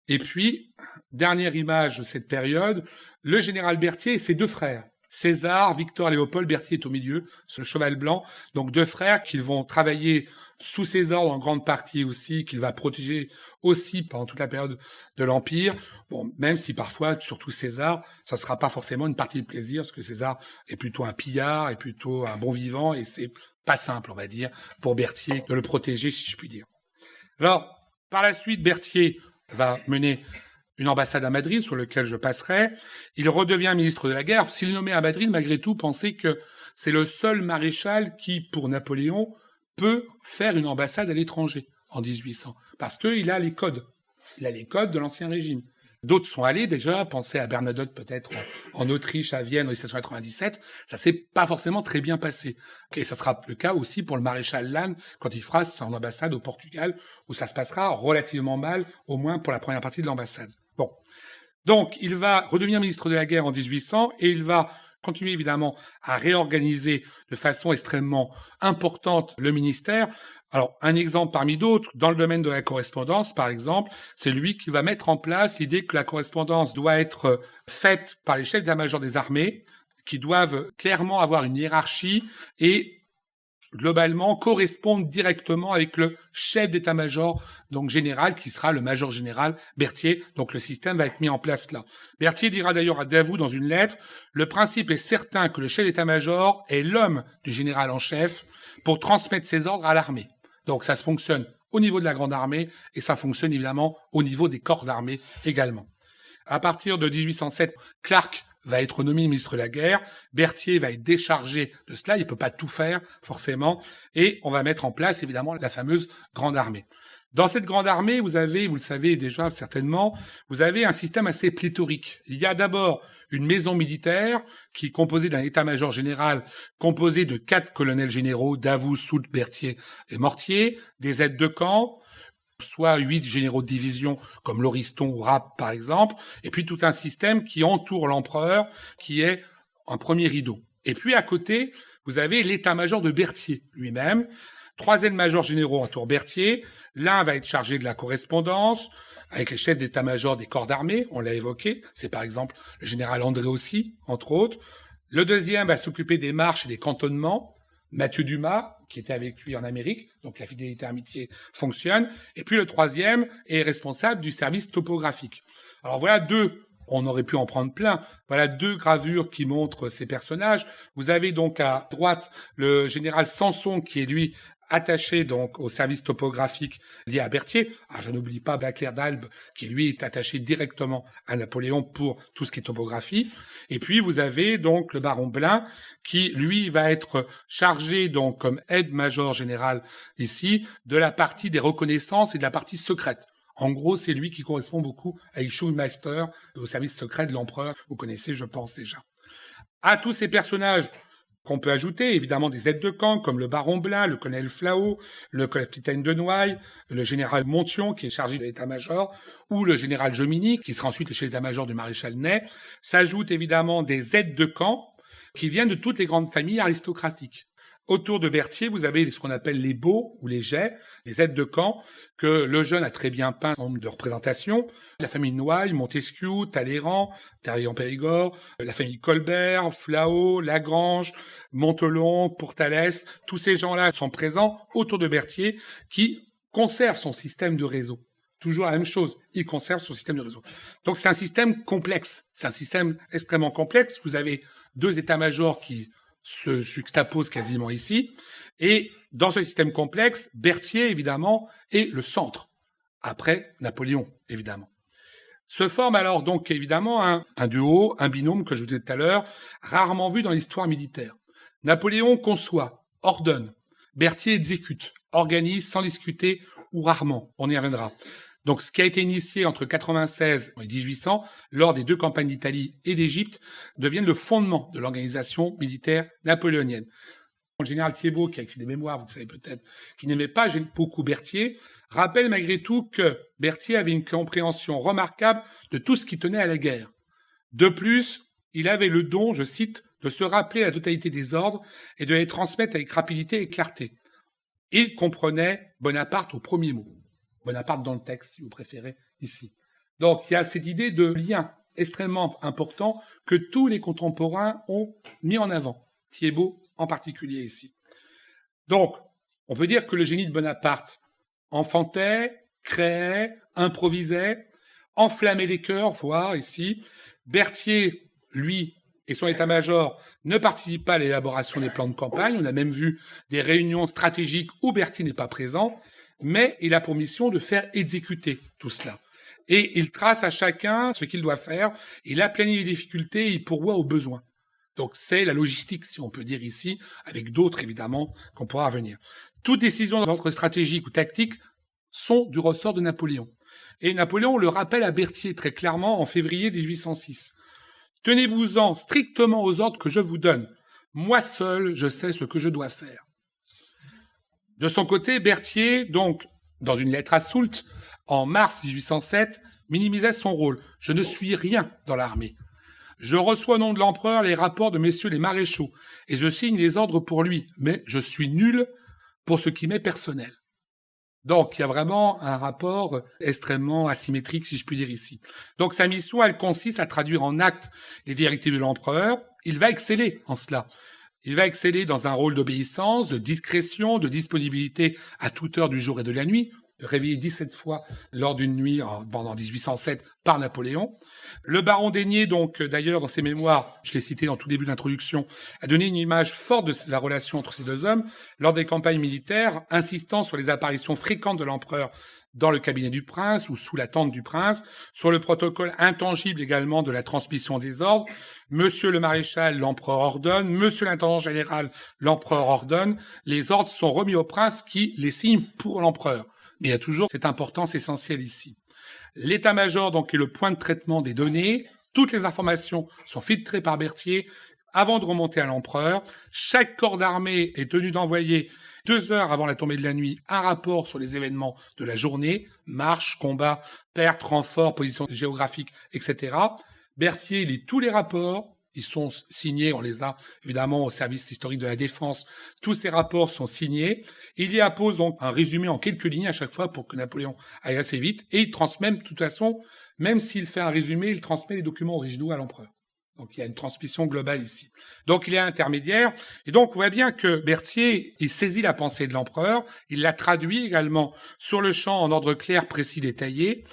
Et puis, dernière image de cette période, le général Berthier et ses deux frères. César, Victor Léopold, Berthier est au milieu, sur le cheval blanc. Donc deux frères qui vont travailler sous ses ordres en grande partie aussi, qu'il va protéger aussi pendant toute la période de l'Empire. Bon, même si parfois, surtout César, ça ne sera pas forcément une partie de plaisir, parce que César est plutôt un pillard, est plutôt un bon vivant, et c'est pas simple, on va dire, pour Berthier de le protéger, si je puis dire. Alors, par la suite, Berthier va mener une ambassade à Madrid, sur laquelle je passerai. Il redevient ministre de la guerre. S'il est nommé à Madrid, malgré tout, pensez que c'est le seul maréchal qui, pour Napoléon, peut faire une ambassade à l'étranger en 1800. Parce qu'il a les codes. Il a les codes de l'Ancien Régime. D'autres sont allés déjà, pensez à Bernadotte peut-être en Autriche, à Vienne en 1797. Ça s'est pas forcément très bien passé. Et ça sera le cas aussi pour le maréchal Lannes quand il fera son ambassade au Portugal, où ça se passera relativement mal, au moins pour la première partie de l'ambassade. Bon. Donc, il va redevenir ministre de la guerre en 1800 et il va continuer évidemment à réorganiser de façon extrêmement importante le ministère. Alors, un exemple parmi d'autres, dans le domaine de la correspondance, par exemple, c'est lui qui va mettre en place l'idée que la correspondance doit être faite par les chefs d'état-major des armées, qui doivent clairement avoir une hiérarchie et globalement correspondre directement avec le chef d'état-major, donc général, qui sera le major général Berthier. Donc le système va être mis en place là. Berthier dira d'ailleurs à Davout dans une lettre, le principe est certain que le chef d'état-major est l'homme du général en chef pour transmettre ses ordres à l'armée. Donc ça se fonctionne au niveau de la grande armée et ça fonctionne évidemment au niveau des corps d'armée également. À partir de 1807, Clark va être nommé ministre de la guerre, Berthier va être déchargé de cela, il peut pas tout faire forcément, et on va mettre en place évidemment la fameuse grande armée. Dans cette grande armée, vous avez, vous le savez déjà certainement, vous avez un système assez pléthorique. Il y a d'abord une maison militaire qui est composée d'un état-major général composé de 4 colonels généraux, Davout, Soult, Berthier et Mortier, des aides de camp, soit 8 généraux de division comme Lauriston ou Rapp par exemple, et puis tout un système qui entoure l'empereur, qui est un premier rideau. Et puis à côté, vous avez l'état-major de Berthier lui-même, 3 aides-majors généraux entourent Berthier, l'un va être chargé de la correspondance, avec les chefs d'état-major des corps d'armée, on l'a évoqué, c'est par exemple le général Andréossy, entre autres. Le deuxième va s'occuper des marches et des cantonnements, Mathieu Dumas, qui était avec lui en Amérique, donc la fidélité amitié fonctionne. Et puis le troisième est responsable du service topographique. Alors voilà on aurait pu en prendre plein, voilà 2 gravures qui montrent ces personnages. Vous avez donc à droite le général Sanson, qui est lui attaché donc au service topographique lié à Berthier. Ah, je n'oublie pas Baclair d'Albe, qui lui est attaché directement à Napoléon pour tout ce qui est topographie. Et puis vous avez donc le baron Blin, qui lui va être chargé donc comme aide-major général ici de la partie des reconnaissances et de la partie secrète. En gros, c'est lui qui correspond beaucoup avec Schulmeister au service secret de l'empereur. Vous connaissez, je pense déjà. À tous ces personnages qu'on peut ajouter, évidemment, des aides de camp, comme le baron Blin, le colonel Flao, le capitaine de Noailles, le général Montion, qui est chargé de l'état-major, ou le général Jomini, qui sera ensuite le chef d'état-major du maréchal Ney. S'ajoutent évidemment des aides de camp qui viennent de toutes les grandes familles aristocratiques. Autour de Berthier, vous avez ce qu'on appelle les baux ou les jets, les aides de camp, que Lejeune a très bien peint en nombre de représentations. La famille Noailles, Montesquieu, Talleyrand, Terrien-Périgord, la famille Colbert, Flao, Lagrange, Montelon, Pourtalès, tous ces gens-là sont présents autour de Berthier qui conserve son système de réseau. Toujours la même chose, il conserve son système de réseau. Donc c'est un système complexe, c'est un système extrêmement complexe. Vous avez 2 états-majors qui se juxtaposent quasiment ici, et dans ce système complexe, Berthier, évidemment, est le centre, après Napoléon, évidemment. Se forme alors donc évidemment un duo, un binôme, que je vous disais tout à l'heure, rarement vu dans l'histoire militaire. Napoléon conçoit, ordonne, Berthier exécute, organise sans discuter ou rarement, on y reviendra. Donc ce qui a été initié entre 96 et 1800, lors des 2 campagnes d'Italie et d'Égypte, devient le fondement de l'organisation militaire napoléonienne. Le général Thiébaut, qui a écrit des mémoires, vous le savez peut-être, qui n'aimait pas beaucoup Berthier, rappelle malgré tout que Berthier avait une compréhension remarquable de tout ce qui tenait à la guerre. De plus, il avait le don, je cite, de se rappeler la totalité des ordres et de les transmettre avec rapidité et clarté. Il comprenait Bonaparte au premier mot. Bonaparte dans le texte, si vous préférez, ici. Donc, il y a cette idée de lien extrêmement important que tous les contemporains ont mis en avant. Thiébaut en particulier ici. Donc, on peut dire que le génie de Bonaparte enfantait, créait, improvisait, enflammait les cœurs, voire ici. Berthier, lui, et son état-major ne participent pas à l'élaboration des plans de campagne. On a même vu des réunions stratégiques où Berthier n'est pas présent, mais il a pour mission de faire exécuter tout cela. Et il trace à chacun ce qu'il doit faire, il aplanit les difficultés, il pourvoit aux besoins. Donc c'est la logistique, si on peut dire ici, avec d'autres évidemment qu'on pourra revenir. Toutes décisions d'ordre stratégique ou tactique sont du ressort de Napoléon. Et Napoléon le rappelle à Berthier très clairement en février 1806. Tenez-vous-en strictement aux ordres que je vous donne. Moi seul, je sais ce que je dois faire. De son côté, Berthier, donc, dans une lettre à Soult, en mars 1807, minimisait son rôle. Je ne suis rien dans l'armée. Je reçois au nom de l'empereur les rapports de messieurs les maréchaux, et je signe les ordres pour lui, mais je suis nul pour ce qui m'est personnel. Donc, il y a vraiment un rapport extrêmement asymétrique, si je puis dire ici. Donc, sa mission, elle consiste à traduire en actes les directives de l'empereur. Il va exceller en cela. Il va exceller dans un rôle d'obéissance, de discrétion, de disponibilité à toute heure du jour et de la nuit, réveillé 17 fois lors d'une nuit pendant 1807 par Napoléon. Le baron d'Aigné, donc, d'ailleurs, dans ses mémoires, je l'ai cité dans tout début d'introduction, a donné une image forte de la relation entre ces 2 hommes lors des campagnes militaires, insistant sur les apparitions fréquentes de l'empereur dans le cabinet du prince ou sous la tente du prince, sur le protocole intangible également de la transmission des ordres. Monsieur le maréchal, l'empereur ordonne. Monsieur l'intendant général, l'empereur ordonne. Les ordres sont remis au prince qui les signe pour l'empereur. Mais il y a toujours cette importance essentielle ici. L'état-major, donc, est le point de traitement des données. Toutes les informations sont filtrées par Berthier avant de remonter à l'empereur. Chaque corps d'armée est tenu d'envoyer 2 heures avant la tombée de la nuit un rapport sur les événements de la journée, marche, combat, pertes, renforts, position géographique, etc. Berthier lit tous les rapports. Ils sont signés, on les a évidemment au service historique de la défense. Tous ces rapports sont signés. Il y appose donc un résumé en quelques lignes à chaque fois pour que Napoléon aille assez vite. Et il transmet, de toute façon, même s'il fait un résumé, il transmet les documents originaux à l'empereur. Donc il y a une transmission globale ici. Donc il est intermédiaire. Et donc on voit bien que Berthier, il saisit la pensée de l'empereur. Il la traduit également sur le champ en ordre clair, précis, détaillé.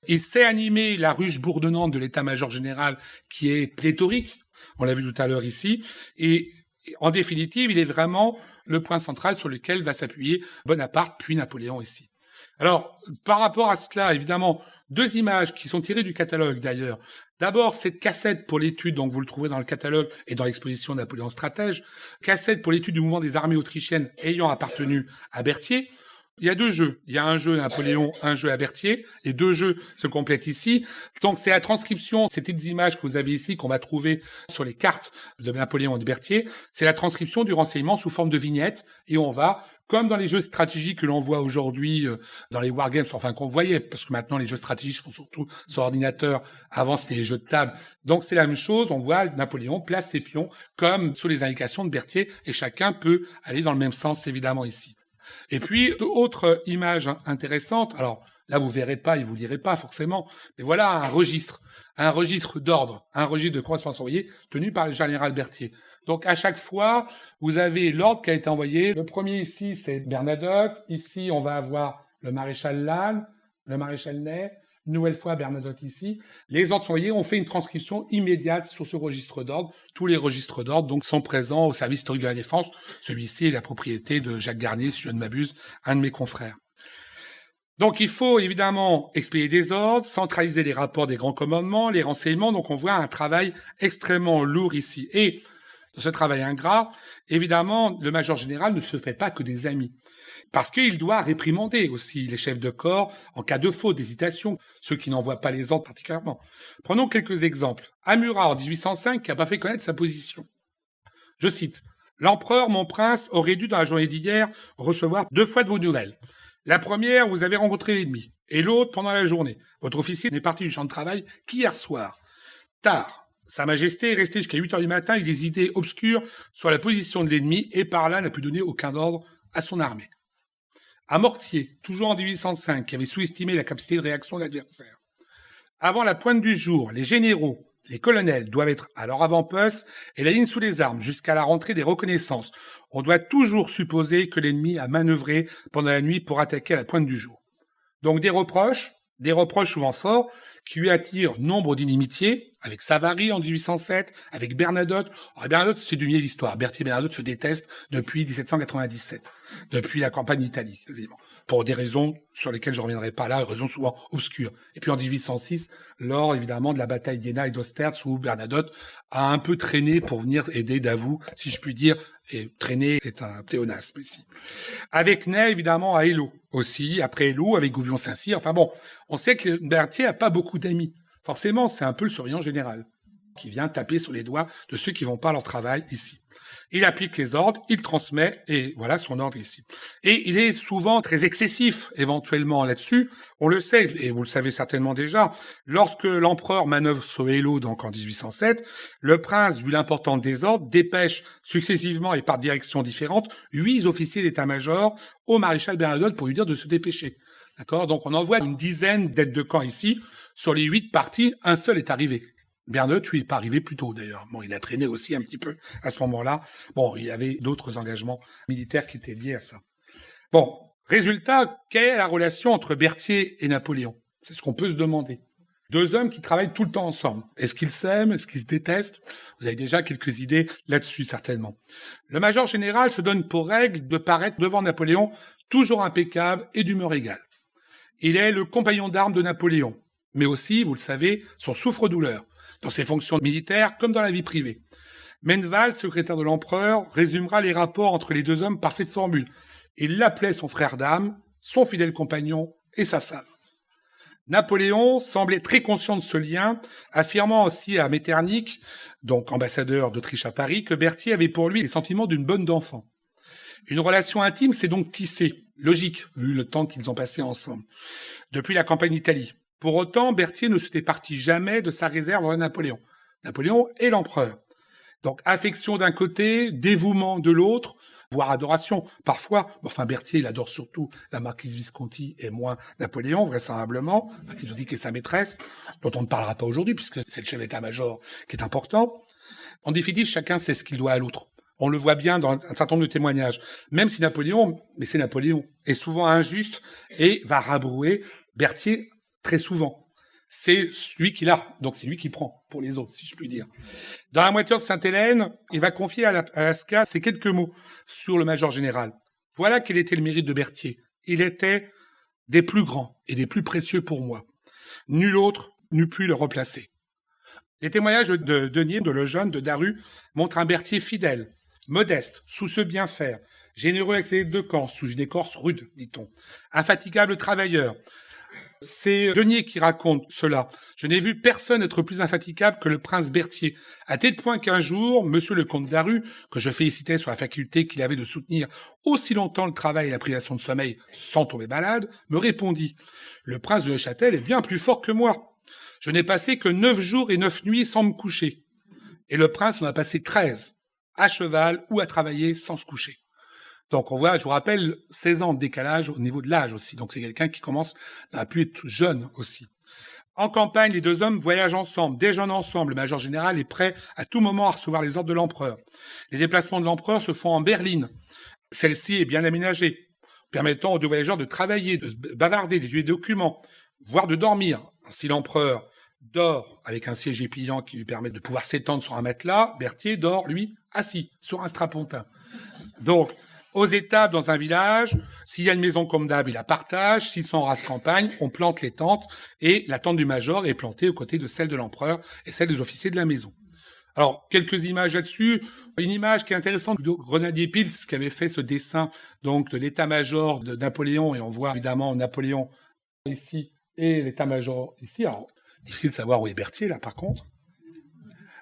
Il sait animer la ruche bourdonnante de l'état-major général qui est pléthorique. On l'a vu tout à l'heure ici. Et en définitive, il est vraiment le point central sur lequel va s'appuyer Bonaparte, puis Napoléon ici. Alors, par rapport à cela, évidemment, 2 images qui sont tirées du catalogue d'ailleurs. D'abord, cette cassette pour l'étude, donc vous le trouverez dans le catalogue et dans l'exposition Napoléon stratège, cassette pour l'étude du mouvement des armées autrichiennes ayant appartenu à Berthier. Il y a 2 jeux. Il y a un jeu à Napoléon, un jeu à Berthier. Les 2 jeux se complètent ici. Donc, c'est la transcription, ces petites images que vous avez ici, qu'on va trouver sur les cartes de Napoléon et de Berthier. C'est la transcription du renseignement sous forme de vignettes. Et on va comme dans les jeux stratégiques que l'on voit aujourd'hui dans les wargames, enfin qu'on voyait, parce que maintenant les jeux stratégiques se font surtout sur ordinateur, avant c'était les jeux de table. Donc c'est la même chose, on voit Napoléon place ses pions comme sous les indications de Berthier, et chacun peut aller dans le même sens évidemment ici. Et puis, autre image intéressante, alors là vous verrez pas et vous lirez pas forcément, mais voilà un registre d'ordre, un registre de correspondance envoyée tenu par le général Berthier. Donc à chaque fois, vous avez l'ordre qui a été envoyé. Le premier ici, c'est Bernadotte. Ici, on va avoir le maréchal Lannes, le maréchal Ney. Une nouvelle fois, Bernadotte ici. Les ordres sont envoyés. On fait une transcription immédiate sur ce registre d'ordre. Tous les registres d'ordre donc sont présents au service historique de la défense. Celui-ci est la propriété de Jacques Garnier, si je ne m'abuse, un de mes confrères. Donc il faut évidemment expédier des ordres, centraliser les rapports des grands commandements, les renseignements. Donc on voit un travail extrêmement lourd ici. Et dans ce travail ingrat, évidemment, le major général ne se fait pas que des amis. Parce qu'il doit réprimander aussi les chefs de corps en cas de faute, d'hésitation, ceux qui n'envoient pas les ordres particulièrement. Prenons quelques exemples. Murat, en 1805, qui n'a pas fait connaître sa position. Je cite, « L'empereur, mon prince, aurait dû, dans la journée d'hier, recevoir 2 fois de vos nouvelles. La première, vous avez rencontré l'ennemi, et l'autre pendant la journée. Votre officier n'est parti du champ de travail qu'hier soir. Tard, Sa Majesté est restée jusqu'à 8 heures du matin avec des idées obscures sur la position de l'ennemi, et par là n'a pu donner aucun ordre à son armée. » À Mortier, toujours en 1805, qui avait sous-estimé la capacité de réaction de l'adversaire. Avant la pointe du jour, les généraux, les colonels doivent être à leur avant-poste et la ligne sous les armes jusqu'à la rentrée des reconnaissances. On doit toujours supposer que l'ennemi a manœuvré pendant la nuit pour attaquer à la pointe du jour. Donc des reproches souvent forts, qui lui attirent nombre d'inimitiés, avec Savary en 1807, avec Bernadotte. Alors, Bernadotte, c'est du milieu de l'histoire. Berthier et Bernadotte se détestent depuis 1797, depuis la campagne d'Italie, quasiment, pour des raisons sur lesquelles je ne reviendrai pas là, raisons souvent obscures. Et puis en 1806, lors évidemment de la bataille d'Iéna et d'Austerlitz, où Bernadotte a un peu traîné pour venir aider Davout, si je puis dire, et traîner est un pléonasme ici. Avec Ney, évidemment, à Eylau aussi, après Eylau, avec Gouvion-Saint-Cyr. Enfin bon, on sait que Berthier n'a pas beaucoup d'amis. Forcément, c'est un peu le surveillant général qui vient taper sur les doigts de ceux qui vont pas à leur travail ici. Il applique les ordres, il transmet, et voilà son ordre ici. Et il est souvent très excessif, éventuellement, là-dessus. On le sait, et vous le savez certainement déjà, lorsque l'empereur manœuvre sur Eylau, donc en 1807, le prince, vu l'importance des ordres, dépêche successivement et par directions différentes 8 officiers d'état-major au maréchal Bernadotte pour lui dire de se dépêcher. D'accord ? Donc on envoie une dizaine d'aides de camp ici. Sur les 8 partis, un seul est arrivé. Bernadotte, lui, n'est pas arrivé plus tôt, d'ailleurs. Bon, il a traîné aussi un petit peu à ce moment-là. Bon, il y avait d'autres engagements militaires qui étaient liés à ça. Bon, résultat, quelle est la relation entre Berthier et Napoléon ? C'est ce qu'on peut se demander. 2 hommes qui travaillent tout le temps ensemble. Est-ce qu'ils s'aiment ? Est-ce qu'ils se détestent ? Vous avez déjà quelques idées là-dessus, certainement. Le major général se donne pour règle de paraître devant Napoléon toujours impeccable et d'humeur égale. Il est le compagnon d'armes de Napoléon, mais aussi, vous le savez, son souffre-douleur, dans ses fonctions militaires comme dans la vie privée. Menneval, secrétaire de l'empereur, résumera les rapports entre les 2 hommes par cette formule. Il l'appelait son frère d'âme, son fidèle compagnon et sa femme. Napoléon semblait très conscient de ce lien, affirmant aussi à Metternich, donc ambassadeur d'Autriche à Paris, que Berthier avait pour lui les sentiments d'une bonne d'enfant. Une relation intime s'est donc tissée, logique, vu le temps qu'ils ont passé ensemble, depuis la campagne d'Italie. Pour autant, Berthier ne se départit jamais de sa réserve envers Napoléon. Napoléon est l'empereur. Donc, affection d'un côté, dévouement de l'autre, voire adoration, parfois. Enfin, Berthier, il adore surtout la marquise Visconti et moins Napoléon, vraisemblablement, qui nous dit qu'elle est sa maîtresse, dont on ne parlera pas aujourd'hui, puisque c'est le chef d'état-major qui est important. En définitive, chacun sait ce qu'il doit à l'autre. On le voit bien dans un certain nombre de témoignages. Même si Napoléon, mais c'est Napoléon, est souvent injuste et va rabrouer Berthier très souvent. C'est lui qui l'a, donc c'est lui qui prend pour les autres, si je puis dire. Dans la moitié de Sainte-Hélène, il va confier à Lasca ces quelques mots sur le major général. Voilà quel était le mérite de Berthier. Il était des plus grands et des plus précieux pour moi. Nul autre n'eût pu le remplacer. Les témoignages de Denier, de Lejeune, de Daru montrent un Berthier fidèle, modeste, soucieux de bien faire, généreux avec ses aides de camp, sous une écorce rude, dit-on, infatigable travailleur, C'est Denier qui raconte cela. Je n'ai vu personne être plus infatigable que le prince Berthier, à tel point qu'un jour, monsieur le comte Daru, que je félicitais sur la faculté qu'il avait de soutenir aussi longtemps le travail et la privation de sommeil sans tomber malade, me répondit: le prince de Neuchâtel est bien plus fort que moi. Je n'ai passé que 9 jours et 9 nuits sans me coucher. Et le prince en a passé 13, à cheval ou à travailler sans se coucher. Donc on voit, je vous rappelle, 16 ans de décalage au niveau de l'âge aussi. Donc c'est quelqu'un qui commence à plus être jeune aussi. En campagne, les deux hommes voyagent ensemble, déjeunent ensemble. Le major général est prêt à tout moment à recevoir les ordres de l'empereur. Les déplacements de l'empereur se font en berline. Celle-ci est bien aménagée, permettant aux deux voyageurs de travailler, de bavarder, d'étudier des documents, voire de dormir. Si l'empereur dort avec un siège pliant qui lui permet de pouvoir s'étendre sur un matelas, Berthier dort, lui, assis sur un strapontin. Donc, aux étapes dans un village, s'il y a une maison comme d'hab, il la partage. S'ils sont en race campagne, on plante les tentes et la tente du major est plantée aux côtés de celle de l'empereur et celle des officiers de la maison. Alors, quelques images là-dessus. Une image qui est intéressante de Grenadier Pils qui avait fait ce dessin donc de l'état-major de Napoléon, et on voit évidemment Napoléon ici et l'état-major ici. Alors, difficile de savoir où est Berthier là par contre.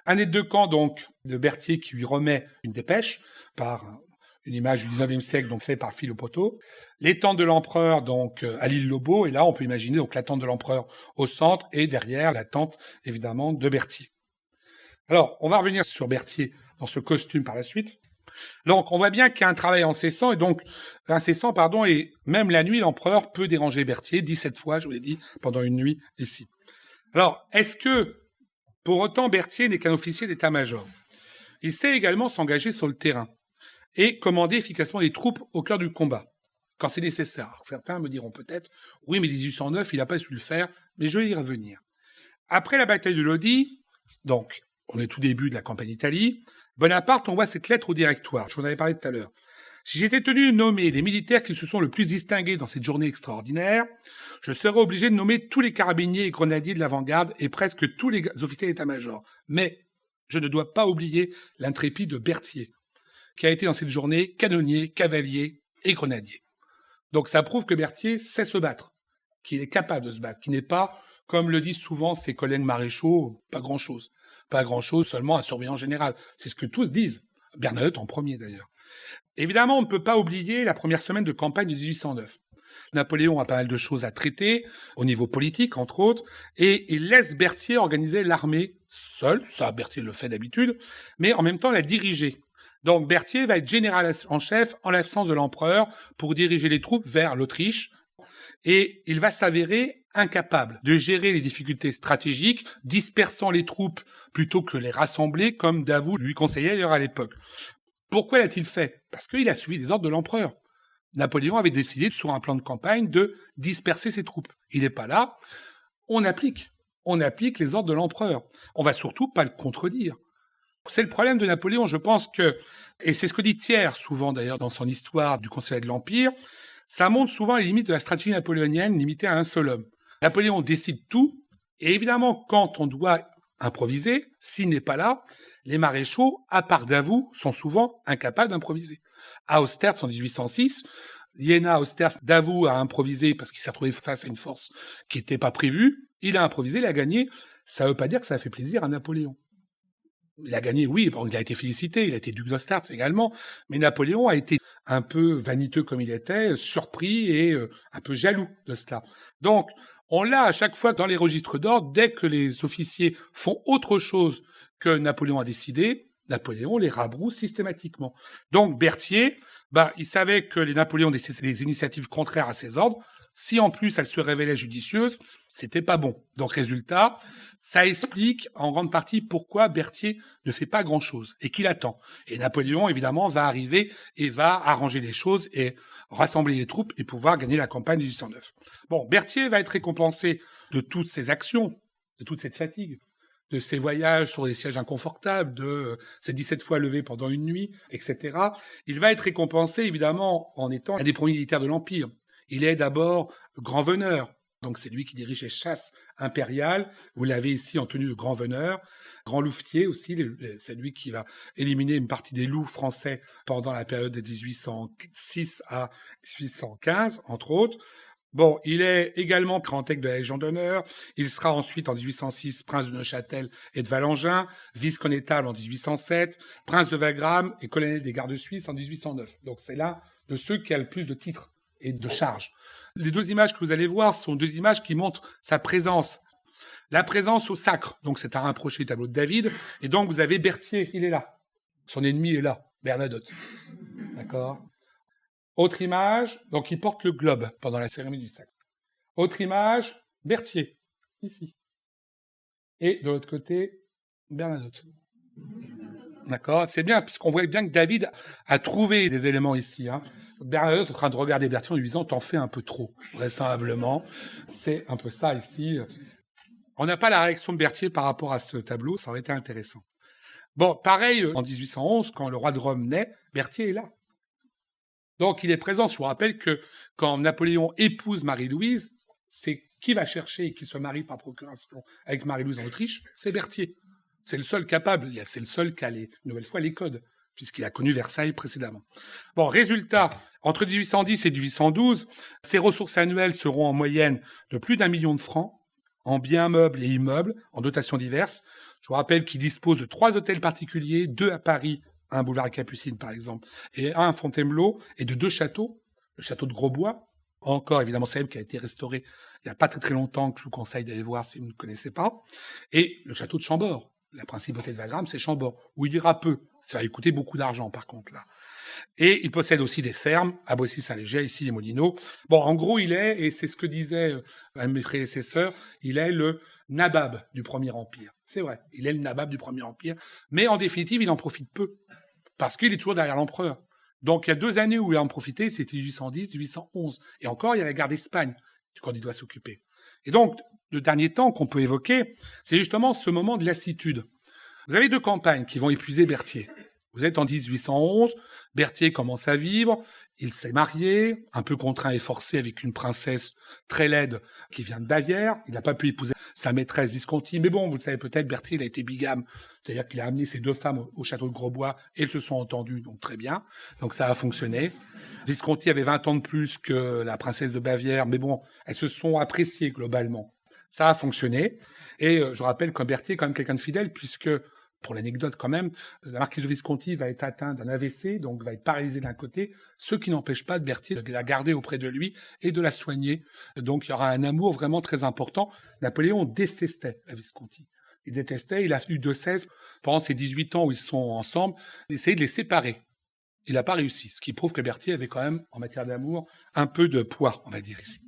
Un aide de camp donc de Berthier qui lui remet une dépêche par une image du 19e siècle, donc fait par fil au poteau. Les tentes de l'empereur, donc, à l'île Lobo, et là, on peut imaginer, donc, la tente de l'empereur au centre, et derrière, la tente, évidemment, de Berthier. Alors, on va revenir sur Berthier dans ce costume par la suite. Donc, on voit bien qu'il y a un travail incessant, et même la nuit, l'empereur peut déranger Berthier 17 fois, je vous l'ai dit, pendant une nuit ici. Alors, est-ce que, pour autant, Berthier n'est qu'un officier d'état-major? Il sait également s'engager sur le terrain et commander efficacement les troupes au cœur du combat, quand c'est nécessaire. Alors, certains me diront peut-être, oui, mais 1809, il n'a pas su le faire, mais je vais y revenir. Après la bataille de Lodi, donc, on est tout début de la campagne d'Italie, Bonaparte envoie cette lettre au directoire, je vous en avais parlé tout à l'heure. Si j'étais tenu de nommer les militaires qui se sont le plus distingués dans cette journée extraordinaire, je serais obligé de nommer tous les carabiniers et grenadiers de l'avant-garde et presque tous les officiers d'état-major. Mais je ne dois pas oublier l'intrépide Berthier, qui a été dans cette journée canonnier, cavalier et grenadier. Donc ça prouve que Berthier sait se battre, qu'il est capable de se battre, qu'il n'est pas, comme le disent souvent ses collègues maréchaux, pas grand-chose. Pas grand-chose, seulement un surveillant général. C'est ce que tous disent. Bernadotte en premier d'ailleurs. Évidemment, on ne peut pas oublier la première semaine de campagne de 1809. Napoléon a pas mal de choses à traiter, au niveau politique entre autres, et il laisse Berthier organiser l'armée seul, ça Berthier le fait d'habitude, mais en même temps la diriger. Donc Berthier va être général en chef en l'absence de l'empereur pour diriger les troupes vers l'Autriche, et il va s'avérer incapable de gérer les difficultés stratégiques, dispersant les troupes plutôt que les rassembler, comme Davout lui conseillait d'ailleurs à l'époque. Pourquoi l'a-t-il fait? Parce qu'il a suivi les ordres de l'empereur. Napoléon avait décidé, sur un plan de campagne, de disperser ses troupes. Il n'est pas là. On applique les ordres de l'empereur. On va surtout pas le contredire. C'est le problème de Napoléon, je pense que, et c'est ce que dit Thiers souvent d'ailleurs dans son histoire du Conseil de l'Empire, ça montre souvent les limites de la stratégie napoléonienne limitée à un seul homme. Napoléon décide tout, et évidemment, quand on doit improviser, s'il n'est pas là, les maréchaux, à part Davout, sont souvent incapables d'improviser. À Austerlitz, en 1806, Iéna, Austerlitz, Davout a improvisé parce qu'il s'est retrouvé face à une force qui n'était pas prévue. Il a improvisé, il a gagné. Ça ne veut pas dire que ça a fait plaisir à Napoléon. Il a gagné, oui, bon, il a été félicité, il a été duc d'Austerlitz également, mais Napoléon a été un peu vaniteux comme il était, surpris et un peu jaloux de cela. Donc, on l'a à chaque fois dans les registres d'ordre, dès que les officiers font autre chose que Napoléon a décidé, Napoléon les rabroue systématiquement. Donc Berthier, il savait que les Napoléons décidaient des initiatives contraires à ses ordres. Si en plus elles se révélaient judicieuses, c'était pas bon. Donc résultat, ça explique en grande partie pourquoi Berthier ne fait pas grand-chose et qu'il attend. Et Napoléon, évidemment, va arriver et va arranger les choses et rassembler les troupes et pouvoir gagner la campagne de 1809. Bon, Berthier va être récompensé de toutes ses actions, de toute cette fatigue, de ses voyages sur des sièges inconfortables, de ses 17 fois levés pendant une nuit, etc. Il va être récompensé, évidemment, en étant un des premiers militaires de l'Empire. Il est d'abord grand-veneur. Donc c'est lui qui dirige les chasses impériales. Vous l'avez ici en tenue de grand-veneur. Grand louvetier aussi, c'est lui qui va éliminer une partie des loups français pendant la période de 1806 à 1815, entre autres. Bon, il est également grand-évêque de la Légion d'honneur. Il sera ensuite, en 1806, prince de Neuchâtel et de Valangin, vice-connétable en 1807, prince de Wagram et colonel des gardes suisses en 1809. Donc c'est l'un de ceux qui a le plus de titres et de charges. Les deux images que vous allez voir sont deux images qui montrent sa présence. La présence au sacre, donc c'est à rapprocher du tableau de David. Et donc vous avez Berthier, il est là. Son ennemi est là, Bernadotte. D'accord ? Autre image, donc il porte le globe pendant la cérémonie du sacre. Autre image, Berthier, ici. Et de l'autre côté, Bernadotte. D'accord ? C'est bien, puisqu'on voit bien que David a trouvé des éléments ici. Bernadotte est en train de regarder Berthier en lui disant « T'en fais un peu trop », vraisemblablement. C'est un peu ça ici. On n'a pas la réaction de Berthier par rapport à ce tableau, ça aurait été intéressant. Bon, pareil, en 1811, quand le roi de Rome naît, Berthier est là. Donc, il est présent. Je vous rappelle que quand Napoléon épouse Marie-Louise, c'est qui va chercher et qui se marie par procuration avec Marie-Louise en Autriche, c'est Berthier. C'est le seul capable, c'est le seul qui a une nouvelle fois les codes, puisqu'il a connu Versailles précédemment. Bon, résultat, entre 1810 et 1812, ses ressources annuelles seront en moyenne de plus d'1 million de francs, en biens meubles et immeubles, en dotations diverses. Je vous rappelle qu'il dispose de 3 hôtels particuliers, 2 à Paris, un boulevard Capucine par exemple, et un à Fontainebleau, et de 2 châteaux, le château de Grosbois, encore évidemment célèbre, qui a été restauré il n'y a pas très très longtemps, que je vous conseille d'aller voir si vous ne connaissez pas, et le château de Chambord. La principauté de Wagram, c'est Chambord, où il ira peu. Ça va lui coûter beaucoup d'argent par contre là. Et il possède aussi des fermes, à Boissy-Saint-Léger, ici les Molineaux. Bon, en gros, il est, et c'est ce que disait un de mes prédécesseurs, il est le nabab du Premier Empire. C'est vrai, il est le nabab du Premier Empire, mais en définitive, il en profite peu, parce qu'il est toujours derrière l'empereur. Donc, il y a 2 années où il a en profité, c'était 1810, 1811. Et encore, il y a la guerre d'Espagne, quand il doit s'occuper. Et donc, le dernier temps qu'on peut évoquer, c'est justement ce moment de lassitude. Vous avez 2 campagnes qui vont épuiser Berthier. Vous êtes en 1811, Berthier commence à vivre, il s'est marié, un peu contraint et forcé avec une princesse très laide qui vient de Bavière. Il n'a pas pu épouser sa maîtresse Visconti, mais bon, vous le savez peut-être, Berthier, il a été bigame, c'est-à-dire qu'il a amené ses 2 femmes au château de Grosbois et elles se sont entendues, donc très bien. Donc ça a fonctionné. Visconti avait 20 ans de plus que la princesse de Bavière, mais bon, elles se sont appréciées globalement. Ça a fonctionné. Et je rappelle que Berthier est quand même quelqu'un de fidèle, puisque pour l'anecdote quand même, la marquise de Visconti va être atteinte d'un AVC, donc va être paralysée d'un côté, ce qui n'empêche pas de Berthier de la garder auprès de lui et de la soigner. Donc il y aura un amour vraiment très important. Napoléon détestait la Visconti. Il détestait, il a eu de cesse, pendant ces 18 ans où ils sont ensemble, d'essayer de les séparer. Il n'a pas réussi, ce qui prouve que Berthier avait quand même, en matière d'amour, un peu de poids, on va dire ici.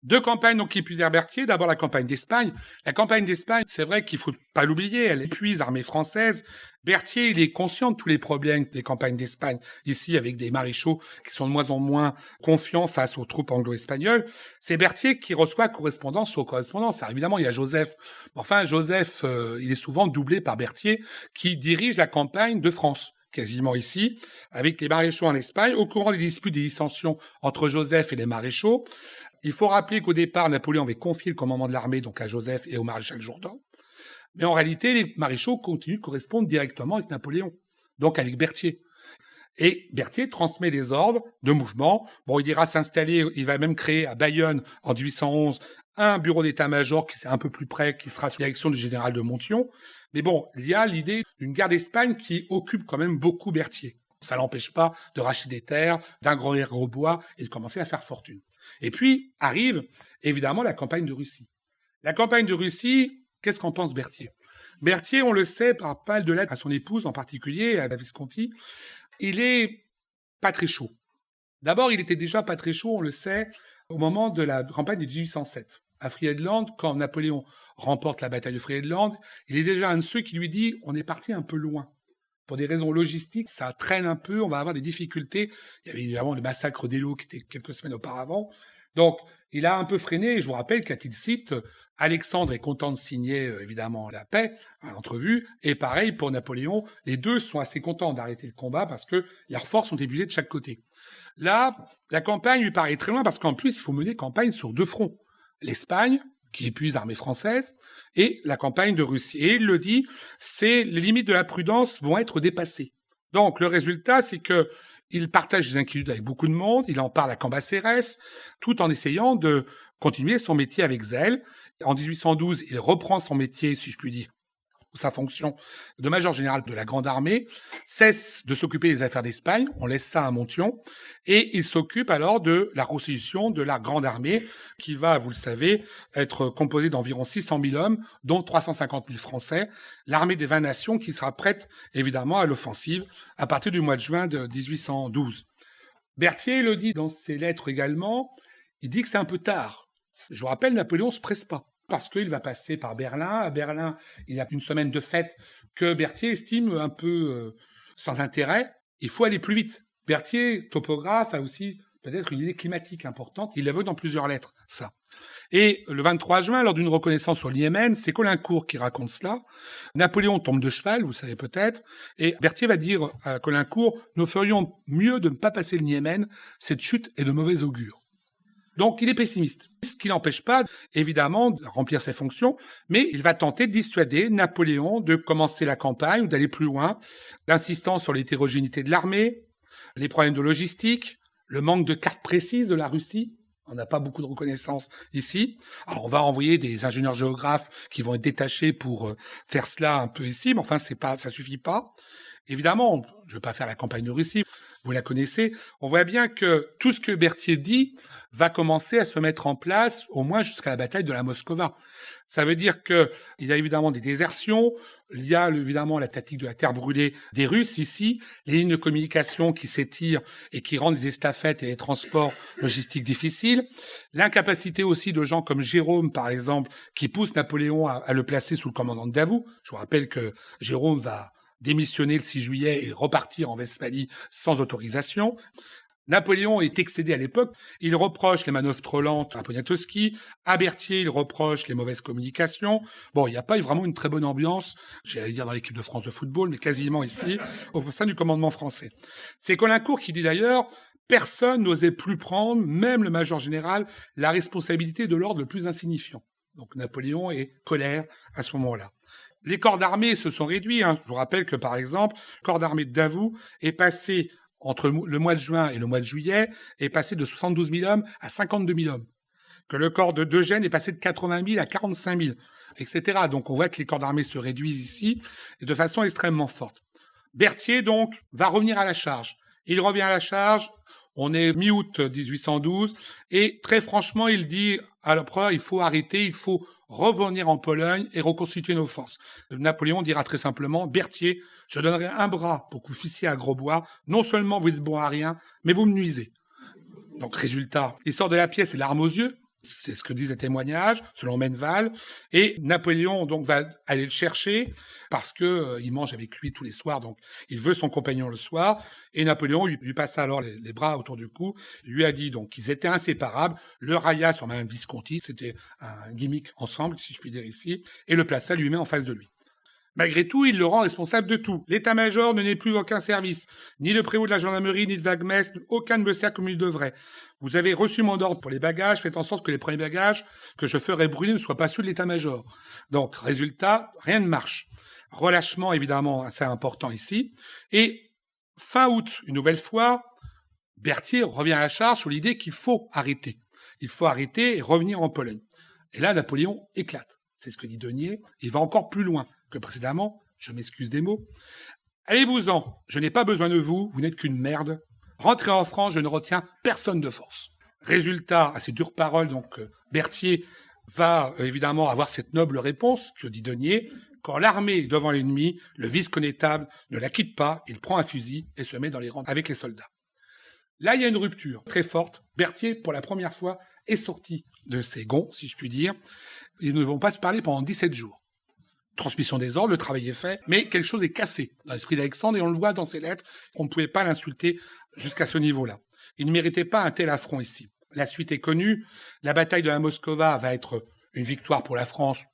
2 campagnes donc qui épuisèrent Berthier. D'abord la campagne d'Espagne. La campagne d'Espagne, c'est vrai qu'il faut pas l'oublier, elle épuise l'armée française. Berthier, il est conscient de tous les problèmes des campagnes d'Espagne, ici avec des maréchaux qui sont de moins en moins confiants face aux troupes anglo-espagnoles. C'est Berthier qui reçoit correspondance sur correspondance. Alors, évidemment, il y a Joseph. Enfin, Joseph, il est souvent doublé par Berthier, qui dirige la campagne de France, quasiment ici, avec les maréchaux en Espagne, au courant des disputes, des dissensions entre Joseph et les maréchaux. Il faut rappeler qu'au départ, Napoléon avait confié le commandement de l'armée donc à Joseph et au maréchal Jourdan. Mais en réalité, les maréchaux continuent de correspondre directement avec Napoléon, donc avec Berthier. Et Berthier transmet des ordres de mouvement. Bon, il ira s'installer, il va même créer à Bayonne, en 1811, un bureau d'état-major qui est un peu plus près, qui sera sous la direction du général de Monthyon. Mais bon, il y a l'idée d'une guerre d'Espagne qui occupe quand même beaucoup Berthier. Ça l'empêche pas de racheter des terres, d'agrandir Grosbois et de commencer à faire fortune. Et puis arrive évidemment la campagne de Russie. La campagne de Russie, qu'est-ce qu'en pense Berthier ? Berthier, on le sait par pas mal de lettres à son épouse en particulier, à la Visconti, il est pas très chaud. D'abord, il était déjà pas très chaud, on le sait, au moment de la campagne de 1807. À Friedland, quand Napoléon remporte la bataille de Friedland, il est déjà un de ceux qui lui dit « on est parti un peu loin ». Pour des raisons logistiques, ça traîne un peu, on va avoir des difficultés. Il y avait évidemment le massacre d'Eylau qui était quelques semaines auparavant. Donc, il a un peu freiné, et je vous rappelle qu'à Tilsit, Alexandre est content de signer, évidemment, la paix, à l'entrevue, et pareil pour Napoléon, les deux sont assez contents d'arrêter le combat parce que leurs forces sont épuisées de chaque côté. Là, la campagne lui paraît très loin parce qu'en plus, il faut mener campagne sur 2 fronts. L'Espagne, qui épuise l'armée française, et la campagne de Russie. Et il le dit, les limites de la prudence vont être dépassées. Donc, le résultat, c'est que Il partage ses inquiétudes avec beaucoup de monde, il en parle à Cambacérès, tout en essayant de continuer son métier avec zèle. En 1812, il reprend son métier, si je puis dire, sa fonction de major général de la Grande Armée, cesse de s'occuper des affaires d'Espagne, on laisse ça à Monthyon, et il s'occupe alors de la reconstitution de la Grande Armée, qui va, vous le savez, être composée d'environ 600 000 hommes, dont 350 000 Français, l'armée des 20 nations qui sera prête, évidemment, à l'offensive à partir du mois de juin de 1812. Berthier le dit dans ses lettres également, il dit que c'est un peu tard. Je vous rappelle, Napoléon ne se presse pas, parce qu'il va passer par Berlin. À Berlin, il y a une semaine de fête que Berthier estime un peu sans intérêt. Il faut aller plus vite. Berthier, topographe, a aussi peut-être une idée climatique importante. Il l'évoque dans plusieurs lettres, ça. Et le 23 juin, lors d'une reconnaissance sur l'Yémen, c'est Caulaincourt qui raconte cela. Napoléon tombe de cheval, vous savez peut-être, et Berthier va dire à Caulaincourt, « Nous ferions mieux de ne pas passer le Yémen, cette chute est de mauvais augure. » Donc, il est pessimiste. Ce qui n'empêche pas, évidemment, de remplir ses fonctions, mais il va tenter de dissuader Napoléon de commencer la campagne ou d'aller plus loin, insistant sur l'hétérogénéité de l'armée, les problèmes de logistique, le manque de cartes précises de la Russie. On n'a pas beaucoup de reconnaissance ici. Alors, on va envoyer des ingénieurs géographes qui vont être détachés pour faire cela un peu ici, mais enfin, ça suffit pas. Évidemment, je ne vais pas faire la campagne de Russie, vous la connaissez. On voit bien que tout ce que Berthier dit va commencer à se mettre en place, au moins jusqu'à la bataille de la Moskova. Ça veut dire qu'il y a évidemment des désertions, il y a évidemment la tactique de la terre brûlée des Russes ici, les lignes de communication qui s'étirent et qui rendent les estafettes et les transports logistiques difficiles, l'incapacité aussi de gens comme Jérôme, par exemple, qui pousse Napoléon à le placer sous le commandement de Davout. Je vous rappelle que Jérôme va démissionner le 6 juillet et repartir en Westphalie sans autorisation. Napoléon est excédé à l'époque. Il reproche les manœuvres trop lentes à Poniatowski. À Berthier, il reproche les mauvaises communications. Bon, il n'y a pas eu vraiment une très bonne ambiance, j'allais dire dans l'équipe de France de football, mais quasiment ici, au sein du commandement français. C'est Caulaincourt qui dit d'ailleurs « Personne n'osait plus prendre, même le major général, la responsabilité de l'ordre le plus insignifiant. » Donc Napoléon est colère à ce moment-là. Les corps d'armée se sont réduits. Je vous rappelle que, par exemple, le corps d'armée de Davout est passé, entre le mois de juin et le mois de juillet, est passé de 72 000 hommes à 52 000 hommes. Que le corps d'Eugène est passé de 80 000 à 45 000, etc. Donc on voit que les corps d'armée se réduisent ici, et de façon extrêmement forte. Berthier, donc, va revenir à la charge. Il revient à la charge, on est mi-août 1812, et très franchement, il dit à l'empereur, il faut arrêter, il faut revenir en Pologne et reconstituer nos forces. Napoléon dira très simplement, Berthier, je donnerai un bras pour que vous fussiez à Grosbois. Non seulement vous êtes bon à rien, mais vous me nuisez. Donc, résultat, il sort de la pièce et l'arme aux yeux. C'est ce que disent les témoignages, selon Menneval. Et Napoléon, donc, va aller le chercher parce que il mange avec lui tous les soirs. Donc, il veut son compagnon le soir. Et Napoléon lui passa alors les bras autour du cou. Il lui a dit, donc, qu'ils étaient inséparables. Le railla sur Madame Visconti. C'était un gimmick ensemble, si je puis dire ici. Et le plaça lui-même en face de lui. Malgré tout, il le rend responsable de tout. L'état-major ne n'est plus aucun service. Ni le prévôt de la gendarmerie, ni de Wagmès, aucun ne me sert comme il devrait. Vous avez reçu mon ordre pour les bagages, faites en sorte que les premiers bagages que je ferai brûler ne soient pas ceux de l'état-major. Donc, résultat, rien ne marche. Relâchement, évidemment, assez important ici. Et fin août, une nouvelle fois, Berthier revient à la charge sur l'idée qu'il faut arrêter. Il faut arrêter et revenir en Pologne. Et là, Napoléon éclate. C'est ce que dit Denier. Il va encore plus loin que précédemment, je m'excuse des mots. Allez-vous-en, je n'ai pas besoin de vous, vous n'êtes qu'une merde. Rentrez en France, je ne retiens personne de force. Résultat, à ces dures paroles, donc Berthier va évidemment avoir cette noble réponse que dit Denier. Quand l'armée est devant l'ennemi, le vice-connétable ne la quitte pas, il prend un fusil et se met dans les rangs avec les soldats. Là, il y a une rupture très forte. Berthier, pour la première fois, est sorti de ses gonds, si je puis dire. Ils ne vont pas se parler pendant 17 jours. Transmission des ordres, le travail est fait, mais quelque chose est cassé dans l'esprit d'Alexandre, et on le voit dans ses lettres, on ne pouvait pas l'insulter jusqu'à ce niveau-là. Il ne méritait pas un tel affront ici. La suite est connue, la bataille de la Moskova va être une victoire pour la France,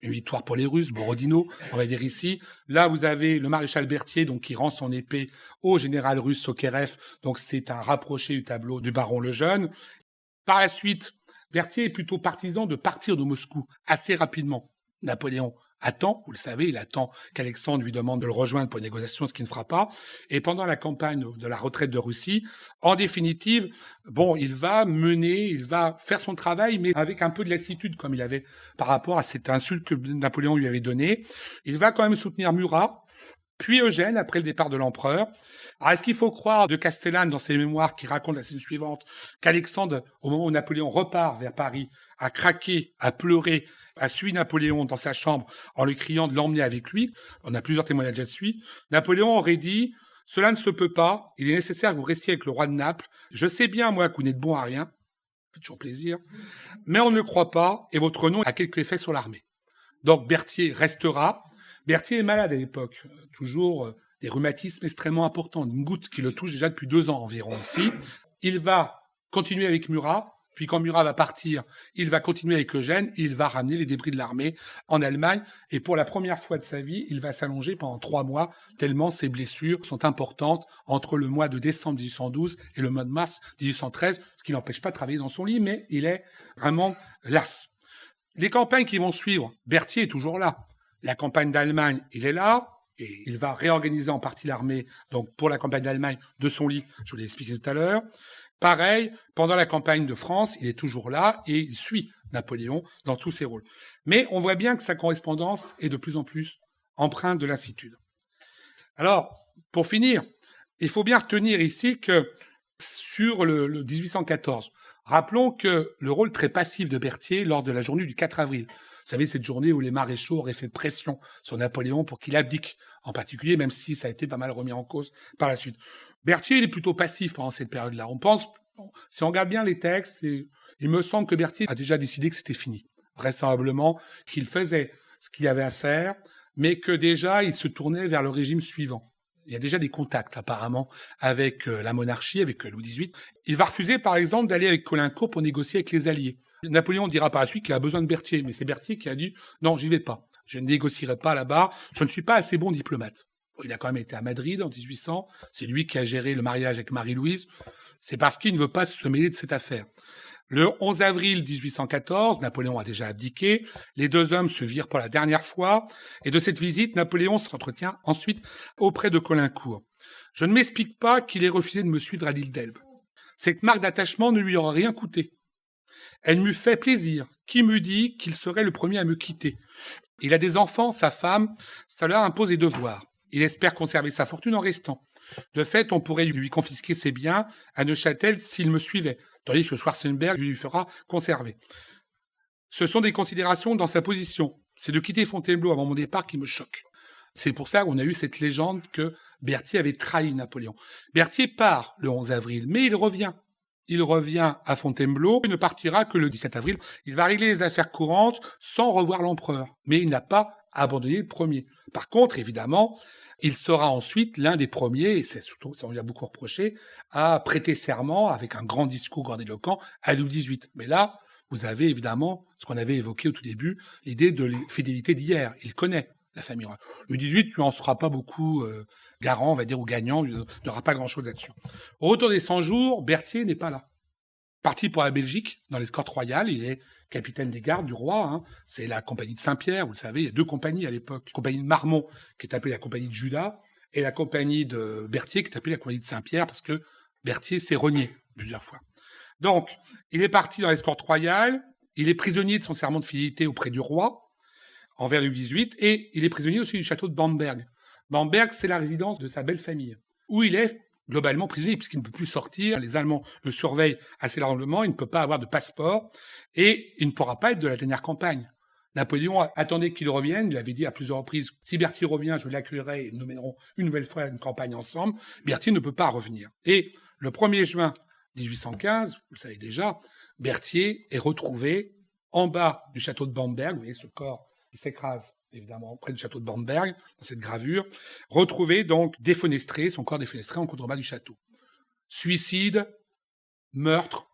une victoire pour les Russes, Borodino, on va dire ici. Là, vous avez le maréchal Berthier, donc, qui rend son épée au général russe Sokerev, donc c'est un rapproché du tableau du baron Lejeune. Par la suite, Berthier est plutôt partisan de partir de Moscou assez rapidement. Napoléon attend, vous le savez, il attend qu'Alexandre lui demande de le rejoindre pour une négociation, ce qu'il ne fera pas. Et pendant la campagne de la retraite de Russie, en définitive, il va faire son travail, mais avec un peu de lassitude, comme il avait par rapport à cette insulte que Napoléon lui avait donnée. Il va quand même soutenir Murat, puis Eugène, après le départ de l'empereur. Alors, est-ce qu'il faut croire de Castellane, dans ses mémoires, qui raconte la scène suivante, qu'Alexandre, au moment où Napoléon repart vers Paris, a craqué, a pleuré, a suivi Napoléon dans sa chambre en lui criant de l'emmener avec lui? On a plusieurs témoignages là-dessus. Napoléon aurait dit « Cela ne se peut pas, il est nécessaire que vous restiez avec le roi de Naples. Je sais bien, moi, que vous n'êtes bon à rien. » Ça fait toujours plaisir. Mais on ne le croit pas, et votre nom a quelque effet sur l'armée. Donc Berthier restera. Berthier est malade à l'époque, toujours des rhumatismes extrêmement importants, une goutte qui le touche déjà depuis 2 ans environ ici. Il va continuer avec Murat, puis quand Murat va partir, il va continuer avec Eugène, et il va ramener les débris de l'armée en Allemagne, et pour la première fois de sa vie, il va s'allonger pendant 3 mois, tellement ses blessures sont importantes entre le mois de décembre 1812 et le mois de mars 1813, ce qui n'empêche pas de travailler dans son lit, mais il est vraiment las. Les campagnes qui vont suivre, Berthier est toujours là. La campagne d'Allemagne, il est là, et il va réorganiser en partie l'armée, donc pour la campagne d'Allemagne, de son lit, je vous l'ai expliqué tout à l'heure. Pareil, pendant la campagne de France, il est toujours là, et il suit Napoléon dans tous ses rôles. Mais on voit bien que sa correspondance est de plus en plus empreinte de lassitude. Alors, pour finir, il faut bien retenir ici que sur le 1814, rappelons que le rôle très passif de Berthier lors de la journée du 4 avril, vous savez, cette journée où les maréchaux auraient fait pression sur Napoléon pour qu'il abdique, en particulier, même si ça a été pas mal remis en cause par la suite. Berthier, il est plutôt passif pendant cette période-là. On pense, si on regarde bien les textes, il me semble que Berthier a déjà décidé que c'était fini. Vraisemblablement qu'il faisait ce qu'il avait à faire, mais que déjà, il se tournait vers le régime suivant. Il y a déjà des contacts, apparemment, avec la monarchie, avec Louis XVIII. Il va refuser, par exemple, d'aller avec Caulaincourt pour négocier avec les Alliés. Napoléon dira par la suite qu'il a besoin de Berthier, mais c'est Berthier qui a dit « Non, j'y vais pas. Je ne négocierai pas là-bas. Je ne suis pas assez bon diplomate. » Il a quand même été à Madrid en 1800. C'est lui qui a géré le mariage avec Marie-Louise. C'est parce qu'il ne veut pas se mêler de cette affaire. Le 11 avril 1814, Napoléon a déjà abdiqué. Les 2 hommes se virent pour la dernière fois. Et de cette visite, Napoléon s'entretient ensuite auprès de Caulaincourt. « Je ne m'explique pas qu'il ait refusé de me suivre à l'île d'Elbe. Cette marque d'attachement ne lui aura rien coûté. Elle m'eût fait plaisir. Qui m'eût dit qu'il serait le premier à me quitter? Il a des enfants, sa femme, ça leur impose des devoirs. Il espère conserver sa fortune en restant. De fait, on pourrait lui confisquer ses biens à Neuchâtel s'il me suivait, tandis que Schwarzenberg lui fera conserver. Ce sont des considérations dans sa position. C'est de quitter Fontainebleau avant mon départ qui me choque. » C'est pour ça qu'on a eu cette légende que Berthier avait trahi Napoléon. Berthier part le 11 avril, mais il revient. Il revient à Fontainebleau, il ne partira que le 17 avril. Il va régler les affaires courantes sans revoir l'empereur. Mais il n'a pas abandonné le premier. Par contre, évidemment, il sera ensuite l'un des premiers, et c'est surtout, ça on lui a beaucoup reproché, à prêter serment avec un grand discours grandiloquent à Louis XVIII. Mais là, vous avez évidemment ce qu'on avait évoqué au tout début, l'idée de la fidélité d'hier. Il connaît la famille royale. Louis XVIII, lui en sera pas beaucoup garant, on va dire, ou gagnant, il n'aura pas grand-chose là-dessus. Au retour des 100 jours, Berthier n'est pas là. Parti pour la Belgique, dans l'escorte royale, il est capitaine des gardes du roi. Hein. C'est la compagnie de Saint-Pierre, vous le savez, il y a 2 compagnies à l'époque. La compagnie de Marmont, qui est appelée la compagnie de Judas, et la compagnie de Berthier, qui est appelée la compagnie de Saint-Pierre, parce que Berthier s'est renié plusieurs fois. Donc, il est parti dans l'escorte royale, il est prisonnier de son serment de fidélité auprès du roi, envers Louis XVIII, et il est prisonnier aussi du château de Bamberg. Bamberg, c'est la résidence de sa belle famille, où il est globalement prisonnier, puisqu'il ne peut plus sortir. Les Allemands le surveillent assez largement, il ne peut pas avoir de passeport, et il ne pourra pas être de la dernière campagne. Napoléon attendait qu'il revienne, il avait dit à plusieurs reprises, si Berthier revient, je l'accueillerai et nous mènerons une nouvelle fois une campagne ensemble. Berthier ne peut pas revenir. Et le 1er juin 1815, vous le savez déjà, Berthier est retrouvé en bas du château de Bamberg, vous voyez ce corps qui s'écrase évidemment près du château de Bamberg, dans cette gravure, retrouvé donc défenestré, son corps défenestré en contrebas du château. Suicide, meurtre,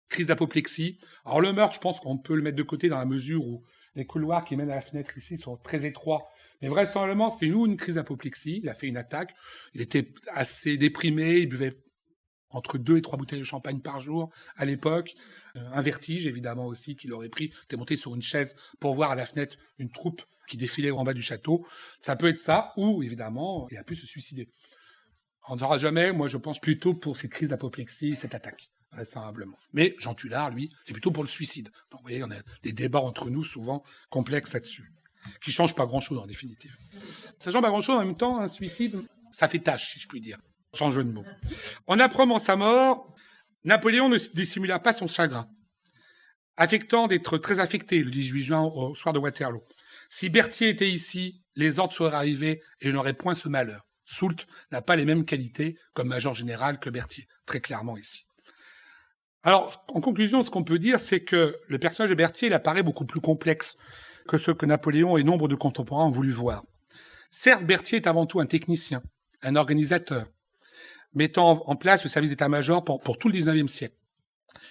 crise d'apoplexie. Alors le meurtre, je pense qu'on peut le mettre de côté dans la mesure où les couloirs qui mènent à la fenêtre ici sont très étroits, mais vraisemblablement c'est une crise d'apoplexie, il a fait une attaque, il était assez déprimé, il buvait entre 2 et 3 bouteilles de champagne par jour à l'époque. Un vertige, évidemment, aussi, qu'il aurait pris. T'es monté sur une chaise pour voir à la fenêtre une troupe qui défilait en bas du château. Ça peut être ça, ou, évidemment, il a pu se suicider. On n'aura jamais, moi, je pense plutôt pour cette crise d'apoplexie, cette attaque, vraisemblablement. Mais Jean Tullard, lui, c'est plutôt pour le suicide. Donc, vous voyez, on a des débats entre nous, souvent complexes là-dessus, qui changent pas grand-chose, en définitive. Ça change pas grand-chose, en même temps, un suicide, ça fait tâche, si je puis dire. Sans jeu de mots. En apprenant sa mort, Napoléon ne dissimula pas son chagrin, affectant d'être très affecté le 18 juin au soir de Waterloo. Si Berthier était ici, les ordres seraient arrivés et je n'aurais point ce malheur. Soult n'a pas les mêmes qualités comme major général que Berthier, très clairement ici. Alors, en conclusion, ce qu'on peut dire, c'est que le personnage de Berthier, il apparaît beaucoup plus complexe que ce que Napoléon et nombre de contemporains ont voulu voir. Certes, Berthier est avant tout un technicien, un organisateur, mettant en place le service d'état-major pour tout le XIXe siècle.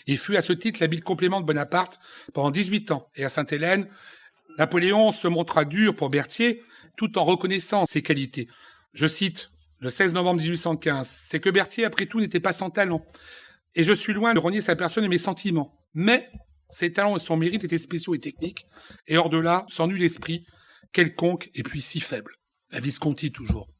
Il fut à ce titre l'habile complément de Bonaparte pendant 18 ans. Et à Sainte-Hélène, Napoléon se montra dur pour Berthier tout en reconnaissant ses qualités. Je cite le 16 novembre 1815, « C'est que Berthier, après tout, n'était pas sans talent. Et je suis loin de renier sa personne et mes sentiments. Mais ses talents et son mérite étaient spéciaux et techniques. Et hors de là, sans nul esprit, quelconque et puis si faible. » La Visconti, toujours.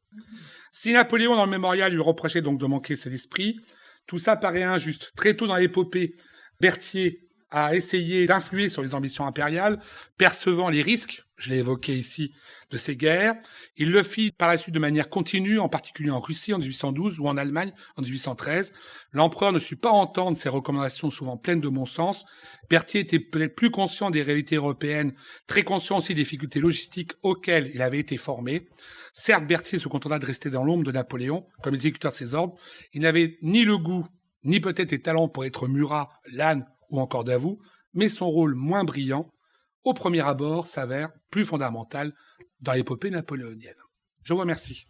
Si Napoléon, dans le mémorial, lui reprochait donc de manquer cet esprit, tout ça paraît injuste. Très tôt dans l'épopée, Berthier a essayé d'influer sur les ambitions impériales, percevant les risques, je l'ai évoqué ici, de ces guerres. Il le fit par la suite de manière continue, en particulier en Russie en 1812 ou en Allemagne en 1813. L'empereur ne sut pas entendre ces recommandations souvent pleines de bon sens. Berthier était peut-être plus conscient des réalités européennes, très conscient aussi des difficultés logistiques auxquelles il avait été formé. Certes, Berthier se contenta de rester dans l'ombre de Napoléon, comme exécuteur de ses ordres. Il n'avait ni le goût, ni peut-être les talents pour être Murat, Lannes ou encore Davout, mais son rôle moins brillant, au premier abord, s'avère plus fondamental dans l'épopée napoléonienne. Je vous remercie.